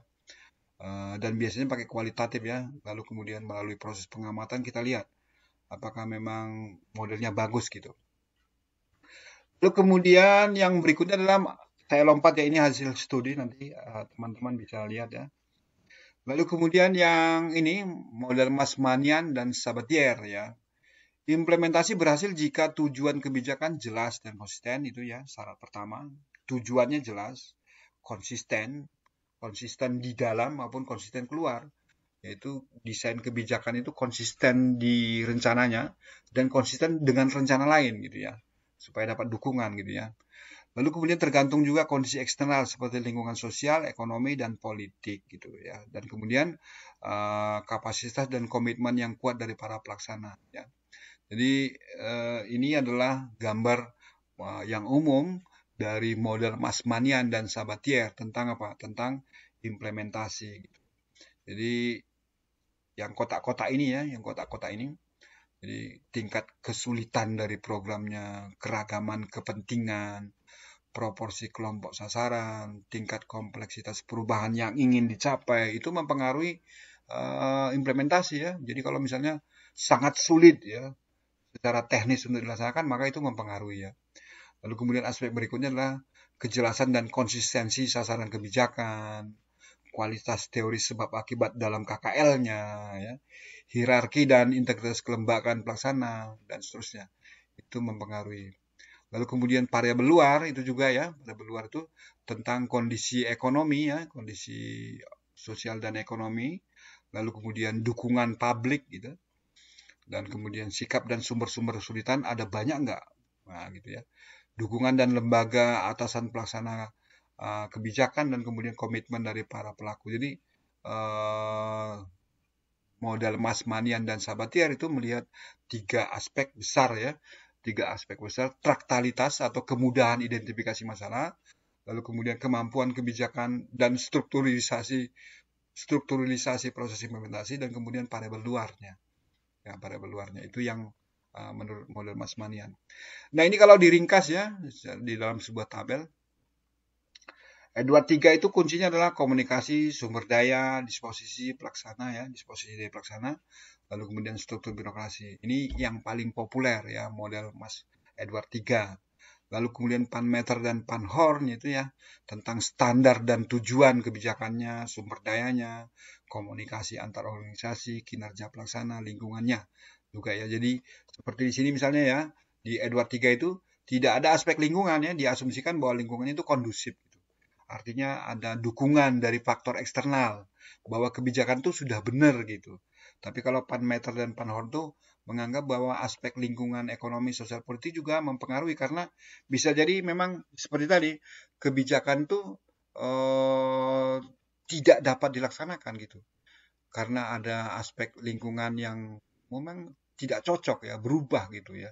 Dan biasanya pakai kualitatif ya. Lalu kemudian melalui proses pengamatan kita lihat apakah memang modelnya bagus gitu. Lalu kemudian yang berikutnya adalah saya lompat ya, ini hasil studi nanti teman-teman bisa lihat ya. Lalu kemudian yang ini model Masmanian dan Sabatier ya. Implementasi berhasil jika tujuan kebijakan jelas dan konsisten, itu ya syarat pertama. Tujuannya jelas, konsisten, konsisten di dalam maupun konsisten keluar. Yaitu desain kebijakan itu konsisten di rencananya dan konsisten dengan rencana lain gitu ya, supaya dapat dukungan gitu ya. Lalu kemudian tergantung juga kondisi eksternal seperti lingkungan sosial, ekonomi, dan politik gitu ya. Dan kemudian kapasitas dan komitmen yang kuat dari para pelaksana ya. Jadi ini adalah gambar yang umum dari model Masmanian dan Sabatier tentang apa? Tentang implementasi gitu. Jadi yang kotak-kotak ini ya, yang kotak-kotak ini. Jadi tingkat kesulitan dari programnya, keragaman kepentingan, proporsi kelompok sasaran, tingkat kompleksitas perubahan yang ingin dicapai itu mempengaruhi implementasi ya. Jadi kalau misalnya sangat sulit ya secara teknis untuk dilaksanakan maka itu mempengaruhi ya. Lalu kemudian aspek berikutnya adalah kejelasan dan konsistensi sasaran kebijakan, kualitas teori sebab akibat dalam KKL-nya ya, hierarki dan integritas kelembagaan pelaksana dan seterusnya. Itu mempengaruhi. Lalu kemudian variabel luar itu juga ya, variabel luar itu tentang kondisi ekonomi ya, kondisi sosial dan ekonomi, lalu kemudian dukungan publik gitu, dan kemudian sikap dan sumber-sumber kesulitan ada banyak nggak? Nah gitu ya. Dukungan dan lembaga atasan pelaksana kebijakan dan kemudian komitmen dari para pelaku. Jadi model Masmanian dan Sabatier itu melihat tiga aspek besar ya, tiga aspek besar, traktalitas atau kemudahan identifikasi masalah, lalu kemudian kemampuan kebijakan dan strukturalisasi proses implementasi, dan kemudian variabel luarnya. Ya, variabel luarnya itu yang menurut model Masmanian. Nah ini kalau diringkas ya di dalam sebuah tabel. Edward 3 itu kuncinya adalah komunikasi, sumber daya, disposisi pelaksana ya, disposisi dari pelaksana, lalu kemudian struktur birokrasi. Ini yang paling populer ya, model Mas Edward 3. Lalu kemudian Panmeter dan Panhorn itu ya, tentang standar dan tujuan kebijakannya, sumber dayanya, komunikasi antar organisasi, kinerja pelaksana, lingkungannya juga ya. Jadi seperti di sini misalnya ya, di Edward 3 itu tidak ada aspek lingkungan ya, diasumsikan bahwa lingkungannya itu kondusif. Artinya ada dukungan dari faktor eksternal bahwa kebijakan itu sudah benar gitu. Tapi kalau Panmeter dan Panhorn tuh menganggap bahwa aspek lingkungan, ekonomi, sosial, politik juga mempengaruhi karena bisa jadi memang seperti tadi kebijakan itu eh, tidak dapat dilaksanakan gitu karena ada aspek lingkungan yang memang tidak cocok ya, berubah gitu ya.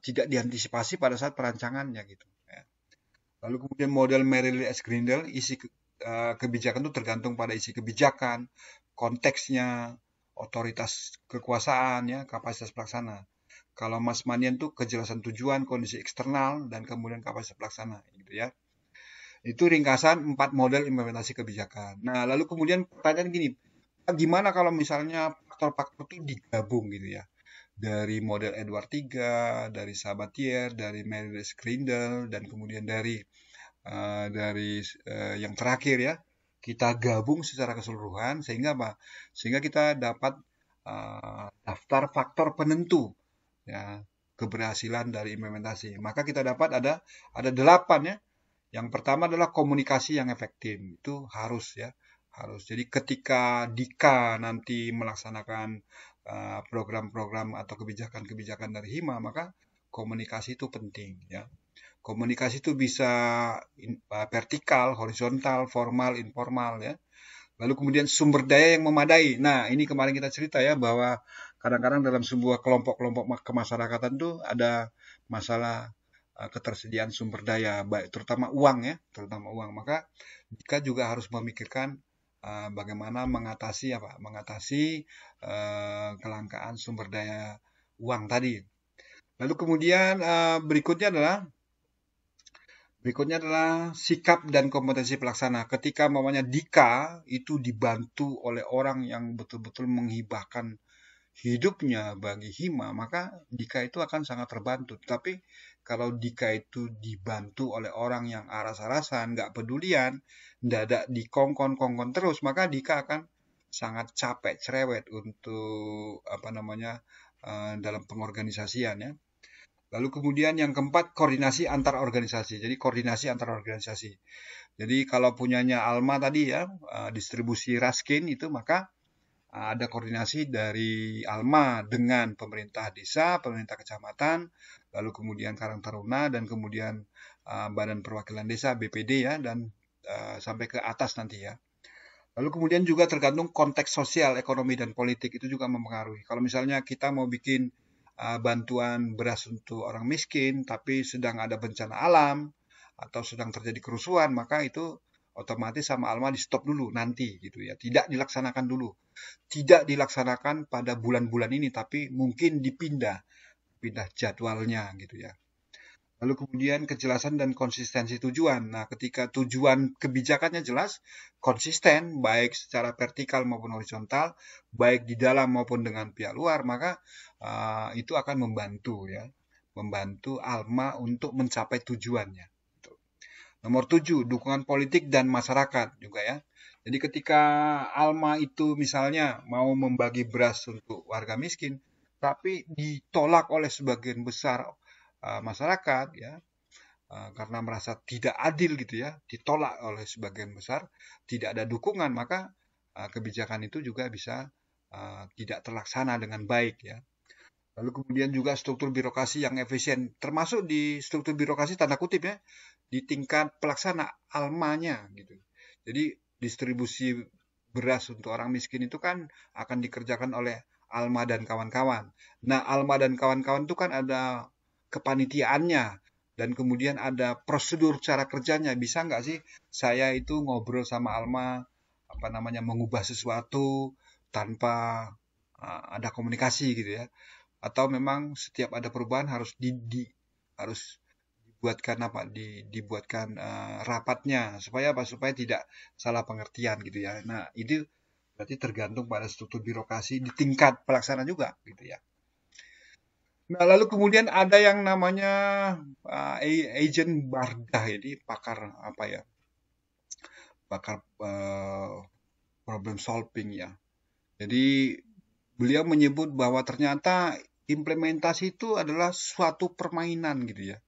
Tidak diantisipasi pada saat perancangannya gitu. Ya. Lalu kemudian model Merrill S. Grindel, isi kebijakan itu tergantung pada isi kebijakan, konteksnya, otoritas kekuasaan, ya, kapasitas pelaksana. Kalau Mas Manian tuh kejelasan tujuan, kondisi eksternal, dan kemudian kapasitas pelaksana, gitu ya. Itu ringkasan 4 model implementasi kebijakan. Nah, lalu kemudian pertanyaan gini, gimana kalau misalnya faktor-faktor itu digabung gitu ya? Dari model Edward 3, dari Sabatier, dari Merrill S. Grindel, dan kemudian dari yang terakhir ya, kita gabung secara keseluruhan sehingga apa? Sehingga kita dapat daftar faktor penentu ya keberhasilan dari implementasi. Maka kita dapat ada 8 ya. Yang pertama adalah komunikasi yang efektif. Itu harus ya, harus. Jadi ketika Dika nanti melaksanakan program-program atau kebijakan-kebijakan dari Hima, maka komunikasi itu penting ya. Komunikasi itu bisa vertikal, horizontal, formal, informal ya. Lalu kemudian sumber daya yang memadai. Nah, ini kemarin kita cerita ya bahwa kadang-kadang dalam sebuah kelompok-kelompok kemasyarakatan tuh ada masalah ketersediaan sumber daya, baik terutama uang ya, terutama uang. Maka kita juga harus memikirkan bagaimana mengatasi apa? Mengatasi kelangkaan sumber daya uang tadi. Lalu kemudian berikutnya adalah sikap dan kompetensi pelaksana. Ketika mamanya Dika itu dibantu oleh orang yang betul-betul menghibahkan hidupnya bagi Hima, maka Dika itu akan sangat terbantu. Tapi kalau Dika itu dibantu oleh orang yang aras-arasan, nggak pedulian, dadak dikongkon-kongkon terus, maka Dika akan sangat capek, cerewet untuk apa namanya dalam pengorganisasian ya. Lalu kemudian yang keempat, koordinasi antar organisasi. Jadi koordinasi antar organisasi. Jadi kalau punyanya Alma tadi ya, distribusi Raskin itu, maka ada koordinasi dari Alma dengan pemerintah desa, pemerintah kecamatan, lalu kemudian Karang Taruna, dan kemudian Badan Perwakilan Desa (BPD) ya, dan sampai ke atas nanti ya. Lalu kemudian juga tergantung konteks sosial, ekonomi, dan politik itu juga mempengaruhi. Kalau misalnya kita mau bikin bantuan beras untuk orang miskin, tapi sedang ada bencana alam atau sedang terjadi kerusuhan, maka itu otomatis sama Alma di stop dulu nanti gitu ya. Tidak dilaksanakan dulu. Tidak dilaksanakan pada bulan-bulan ini, tapi mungkin pindah jadwalnya gitu ya. Lalu kemudian kejelasan dan konsistensi tujuan. Nah, ketika tujuan kebijakannya jelas, konsisten, baik secara vertikal maupun horizontal, baik di dalam maupun dengan pihak luar, maka itu akan membantu ya, membantu Alma untuk mencapai tujuannya. Nomor 7, dukungan politik dan masyarakat juga ya. Jadi ketika Alma itu misalnya mau membagi beras untuk warga miskin, tapi ditolak oleh sebagian besar masyarakat ya, karena merasa tidak adil gitu ya, ditolak oleh sebagian besar, tidak ada dukungan, maka kebijakan itu juga bisa tidak terlaksana dengan baik ya. Lalu kemudian juga struktur birokrasi yang efisien, termasuk di struktur birokrasi tanda kutip ya, di tingkat pelaksana Almanya gitu. Jadi distribusi beras untuk orang miskin itu kan akan dikerjakan oleh Alma dan kawan-kawan. Nah, Alma dan kawan-kawan itu kan ada kepanitiaannya dan kemudian ada prosedur cara kerjanya. Bisa nggak sih saya itu ngobrol sama Alma, apa namanya, mengubah sesuatu tanpa ada komunikasi gitu ya? Atau memang setiap ada perubahan harus harus dibuatkan apa dibuatkan rapatnya supaya apa, supaya tidak salah pengertian gitu ya. Nah itu berarti tergantung pada struktur birokrasi di tingkat pelaksana juga gitu ya. Nah lalu kemudian ada yang namanya agent Bardah, jadi pakar apa ya, pakar problem solving ya. Jadi beliau menyebut bahwa ternyata implementasi itu adalah suatu permainan gitu ya.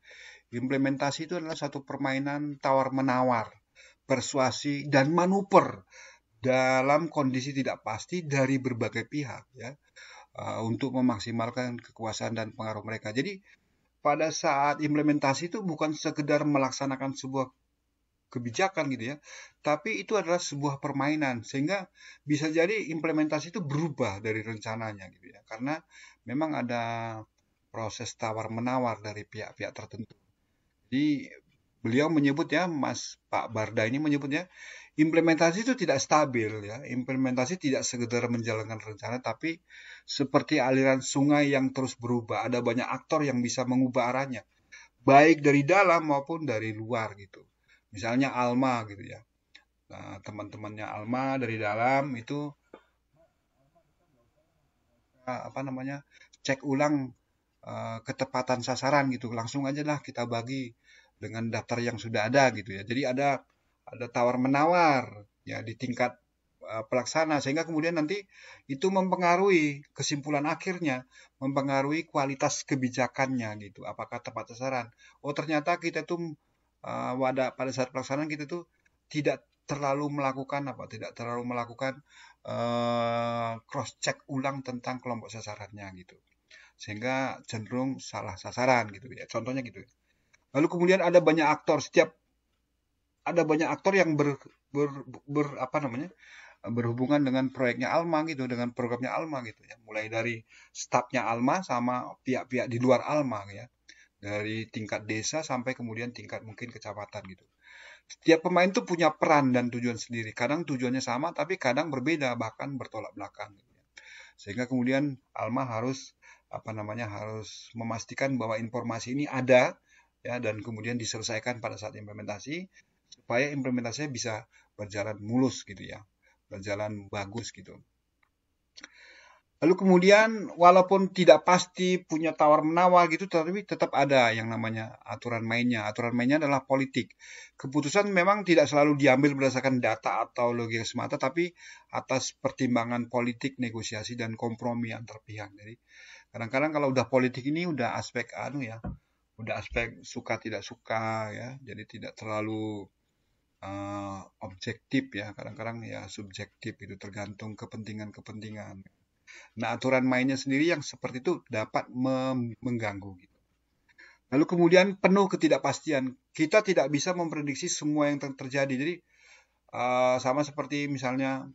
Implementasi itu adalah satu permainan tawar-menawar, persuasi, dan manuver dalam kondisi tidak pasti dari berbagai pihak ya, untuk memaksimalkan kekuasaan dan pengaruh mereka. Jadi pada saat implementasi itu bukan sekedar melaksanakan sebuah kebijakan gitu ya, tapi itu adalah sebuah permainan sehingga bisa jadi implementasi itu berubah dari rencananya gitu ya, karena memang ada proses tawar-menawar dari pihak-pihak tertentu. Jadi beliau menyebut ya, Pak Barda ini menyebutnya implementasi itu tidak stabil ya. Implementasi tidak sekedar menjalankan rencana, tapi seperti aliran sungai yang terus berubah. Ada banyak aktor yang bisa mengubah arahnya, baik dari dalam maupun dari luar gitu. Misalnya Alma gitu ya. Nah, teman-temannya Alma dari dalam itu apa namanya, cek ulang ketepatan sasaran gitu. Langsung aja lah kita bagi dengan daftar yang sudah ada gitu ya. Jadi ada tawar menawar ya di tingkat pelaksana sehingga kemudian nanti itu mempengaruhi kesimpulan akhirnya, mempengaruhi kualitas kebijakannya gitu. Apakah tepat sasaran? Oh ternyata kita tuh pada saat pelaksanaan kita tuh tidak terlalu melakukan apa? Tidak terlalu melakukan cross check ulang tentang kelompok sasarannya gitu, sehingga cenderung salah sasaran gitu ya. Contohnya gitu. Lalu kemudian ada banyak aktor yang apa namanya, berhubungan dengan proyeknya Alma gitu, dengan programnya Alma gitu ya. Mulai dari stafnya Alma sama pihak-pihak di luar Alma ya. Dari tingkat desa sampai kemudian tingkat mungkin kecamatan gitu. Setiap pemain tuh punya peran dan tujuan sendiri. Kadang tujuannya sama, tapi kadang berbeda, bahkan bertolak belakang. Gitu ya. Sehingga kemudian Alma harus apa namanya, harus memastikan bahwa informasi ini ada ya dan kemudian diselesaikan pada saat implementasi supaya implementasinya bisa berjalan mulus gitu ya, berjalan bagus gitu. Lalu kemudian walaupun tidak pasti punya tawar-menawar gitu, tapi tetap ada yang namanya aturan mainnya. Aturan mainnya adalah politik. Keputusan memang tidak selalu diambil berdasarkan data atau logika semata, tapi atas pertimbangan politik, negosiasi, dan kompromi antar pihak. Jadi kadang-kadang kalau udah politik ini udah aspek anu ya, udah aspek suka tidak suka ya. Jadi tidak terlalu objektif ya, kadang-kadang ya subjektif, itu tergantung kepentingan-kepentingan. Nah, aturan mainnya sendiri yang seperti itu dapat mengganggu gitu. Lalu kemudian penuh ketidakpastian. Kita tidak bisa memprediksi semua yang terjadi. Jadi sama seperti misalnya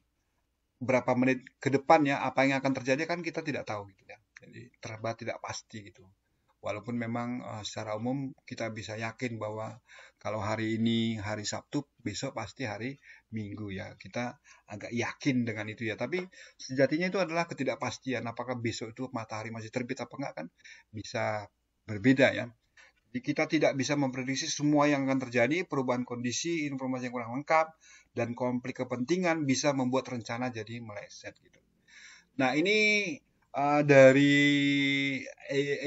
berapa menit ke depan ya, apa yang akan terjadi kan kita tidak tahu gitu ya. Jadi terba tidak pasti gitu. Walaupun memang secara umum kita bisa yakin bahwa kalau hari ini hari Sabtu, besok pasti hari Minggu ya. Kita agak yakin dengan itu ya. Tapi sejatinya itu adalah ketidakpastian. Apakah besok itu matahari masih terbit apa enggak kan bisa berbeda ya. Jadi kita tidak bisa memprediksi semua yang akan terjadi, perubahan kondisi, informasi yang kurang lengkap, dan konflik kepentingan bisa membuat rencana jadi meleset gitu. Nah, ini dari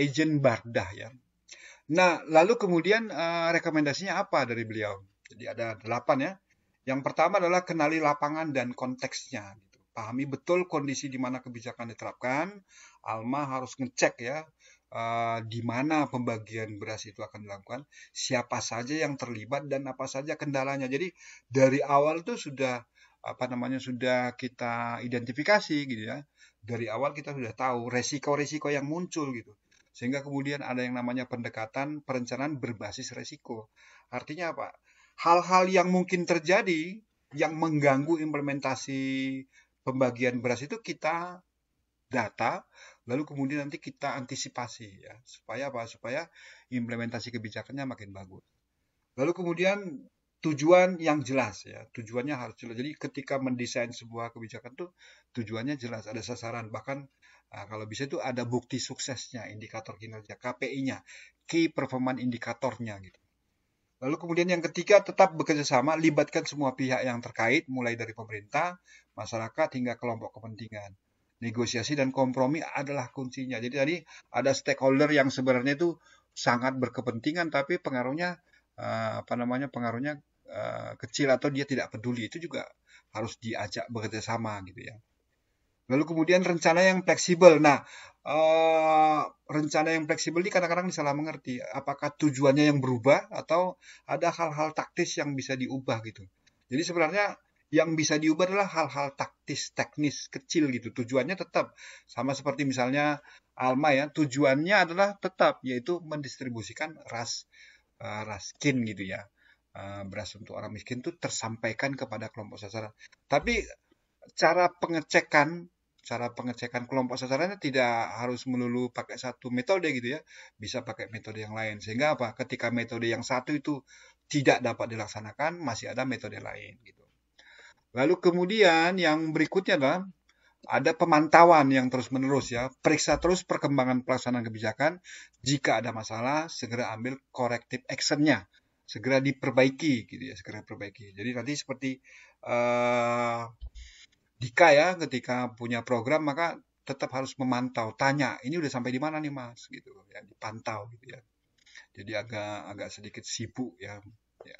Agent Bardah ya. Nah, lalu kemudian rekomendasinya apa dari beliau? Jadi ada 8 ya. Yang pertama adalah kenali lapangan dan konteksnya. Gitu. Pahami betul kondisi di mana kebijakan diterapkan. Alma harus ngecek ya di mana pembagian beras itu akan dilakukan, siapa saja yang terlibat dan apa saja kendalanya. Jadi dari awal tuh sudah sudah kita identifikasi gitu ya. Dari awal kita sudah tahu resiko-resiko yang muncul gitu. Sehingga kemudian ada yang namanya pendekatan perencanaan berbasis resiko. Artinya apa? Hal-hal yang mungkin terjadi yang mengganggu implementasi pembagian beras itu kita data, lalu kemudian nanti kita antisipasi ya, supaya apa? Supaya implementasi kebijakannya makin bagus. Lalu kemudian tujuan yang jelas ya, tujuannya harus jelas. Jadi ketika mendesain sebuah kebijakan tuh tujuannya jelas, ada sasaran, bahkan kalau bisa itu ada bukti suksesnya, indikator kinerja, KPI-nya, Key Performance Indikatornya gitu. Lalu kemudian yang ketiga, tetap bekerja sama, libatkan semua pihak yang terkait, mulai dari pemerintah, masyarakat, hingga kelompok kepentingan. Negosiasi dan kompromi adalah kuncinya. Jadi tadi ada stakeholder yang sebenarnya itu sangat berkepentingan, tapi pengaruhnya pengaruhnya kecil atau dia tidak peduli. Itu juga harus diajak bekerja sama gitu ya. Lalu kemudian rencana yang fleksibel. Nah, rencana yang fleksibel ini kadang-kadang salah mengerti. Apakah tujuannya yang berubah atau ada hal-hal taktis yang bisa diubah gitu. Jadi sebenarnya yang bisa diubah adalah hal-hal taktis, teknis, kecil gitu. Tujuannya tetap sama seperti misalnya Alma ya. Tujuannya adalah tetap yaitu mendistribusikan raskin gitu ya. Beras untuk orang miskin itu tersampaikan kepada kelompok sasaran. Tapi cara pengecekan cara pengecekan kelompok sasarannya tidak harus melulu pakai satu metode gitu ya, bisa pakai metode yang lain. Sehingga apa? Ketika metode yang satu itu tidak dapat dilaksanakan, masih ada metode lain gitu. Lalu kemudian yang berikutnya adalah ada pemantauan yang terus-menerus ya. Periksa terus perkembangan pelaksanaan kebijakan. Jika ada masalah, segera ambil corrective actionnya. Segera diperbaiki gitu ya, segera perbaiki. Jadi nanti seperti Dika ya, ketika punya program maka tetap harus memantau, tanya, ini udah sampai di mana nih Mas, gitu ya, dipantau gitu ya. Jadi agak agak sedikit sibuk ya. Ya.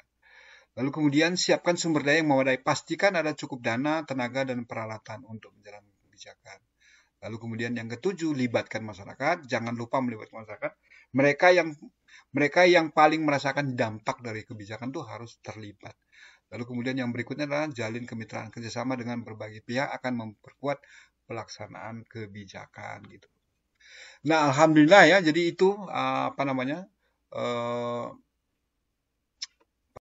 Lalu kemudian siapkan sumber daya yang memadai, pastikan ada cukup dana, tenaga dan peralatan untuk menjalankan kebijakan. Lalu kemudian yang ketujuh, libatkan masyarakat, jangan lupa melibatkan masyarakat. Mereka yang paling merasakan dampak dari kebijakan itu harus terlibat. Lalu kemudian yang berikutnya adalah jalin kemitraan kerjasama dengan berbagai pihak akan memperkuat pelaksanaan kebijakan gitu. Nah, alhamdulillah ya. Jadi itu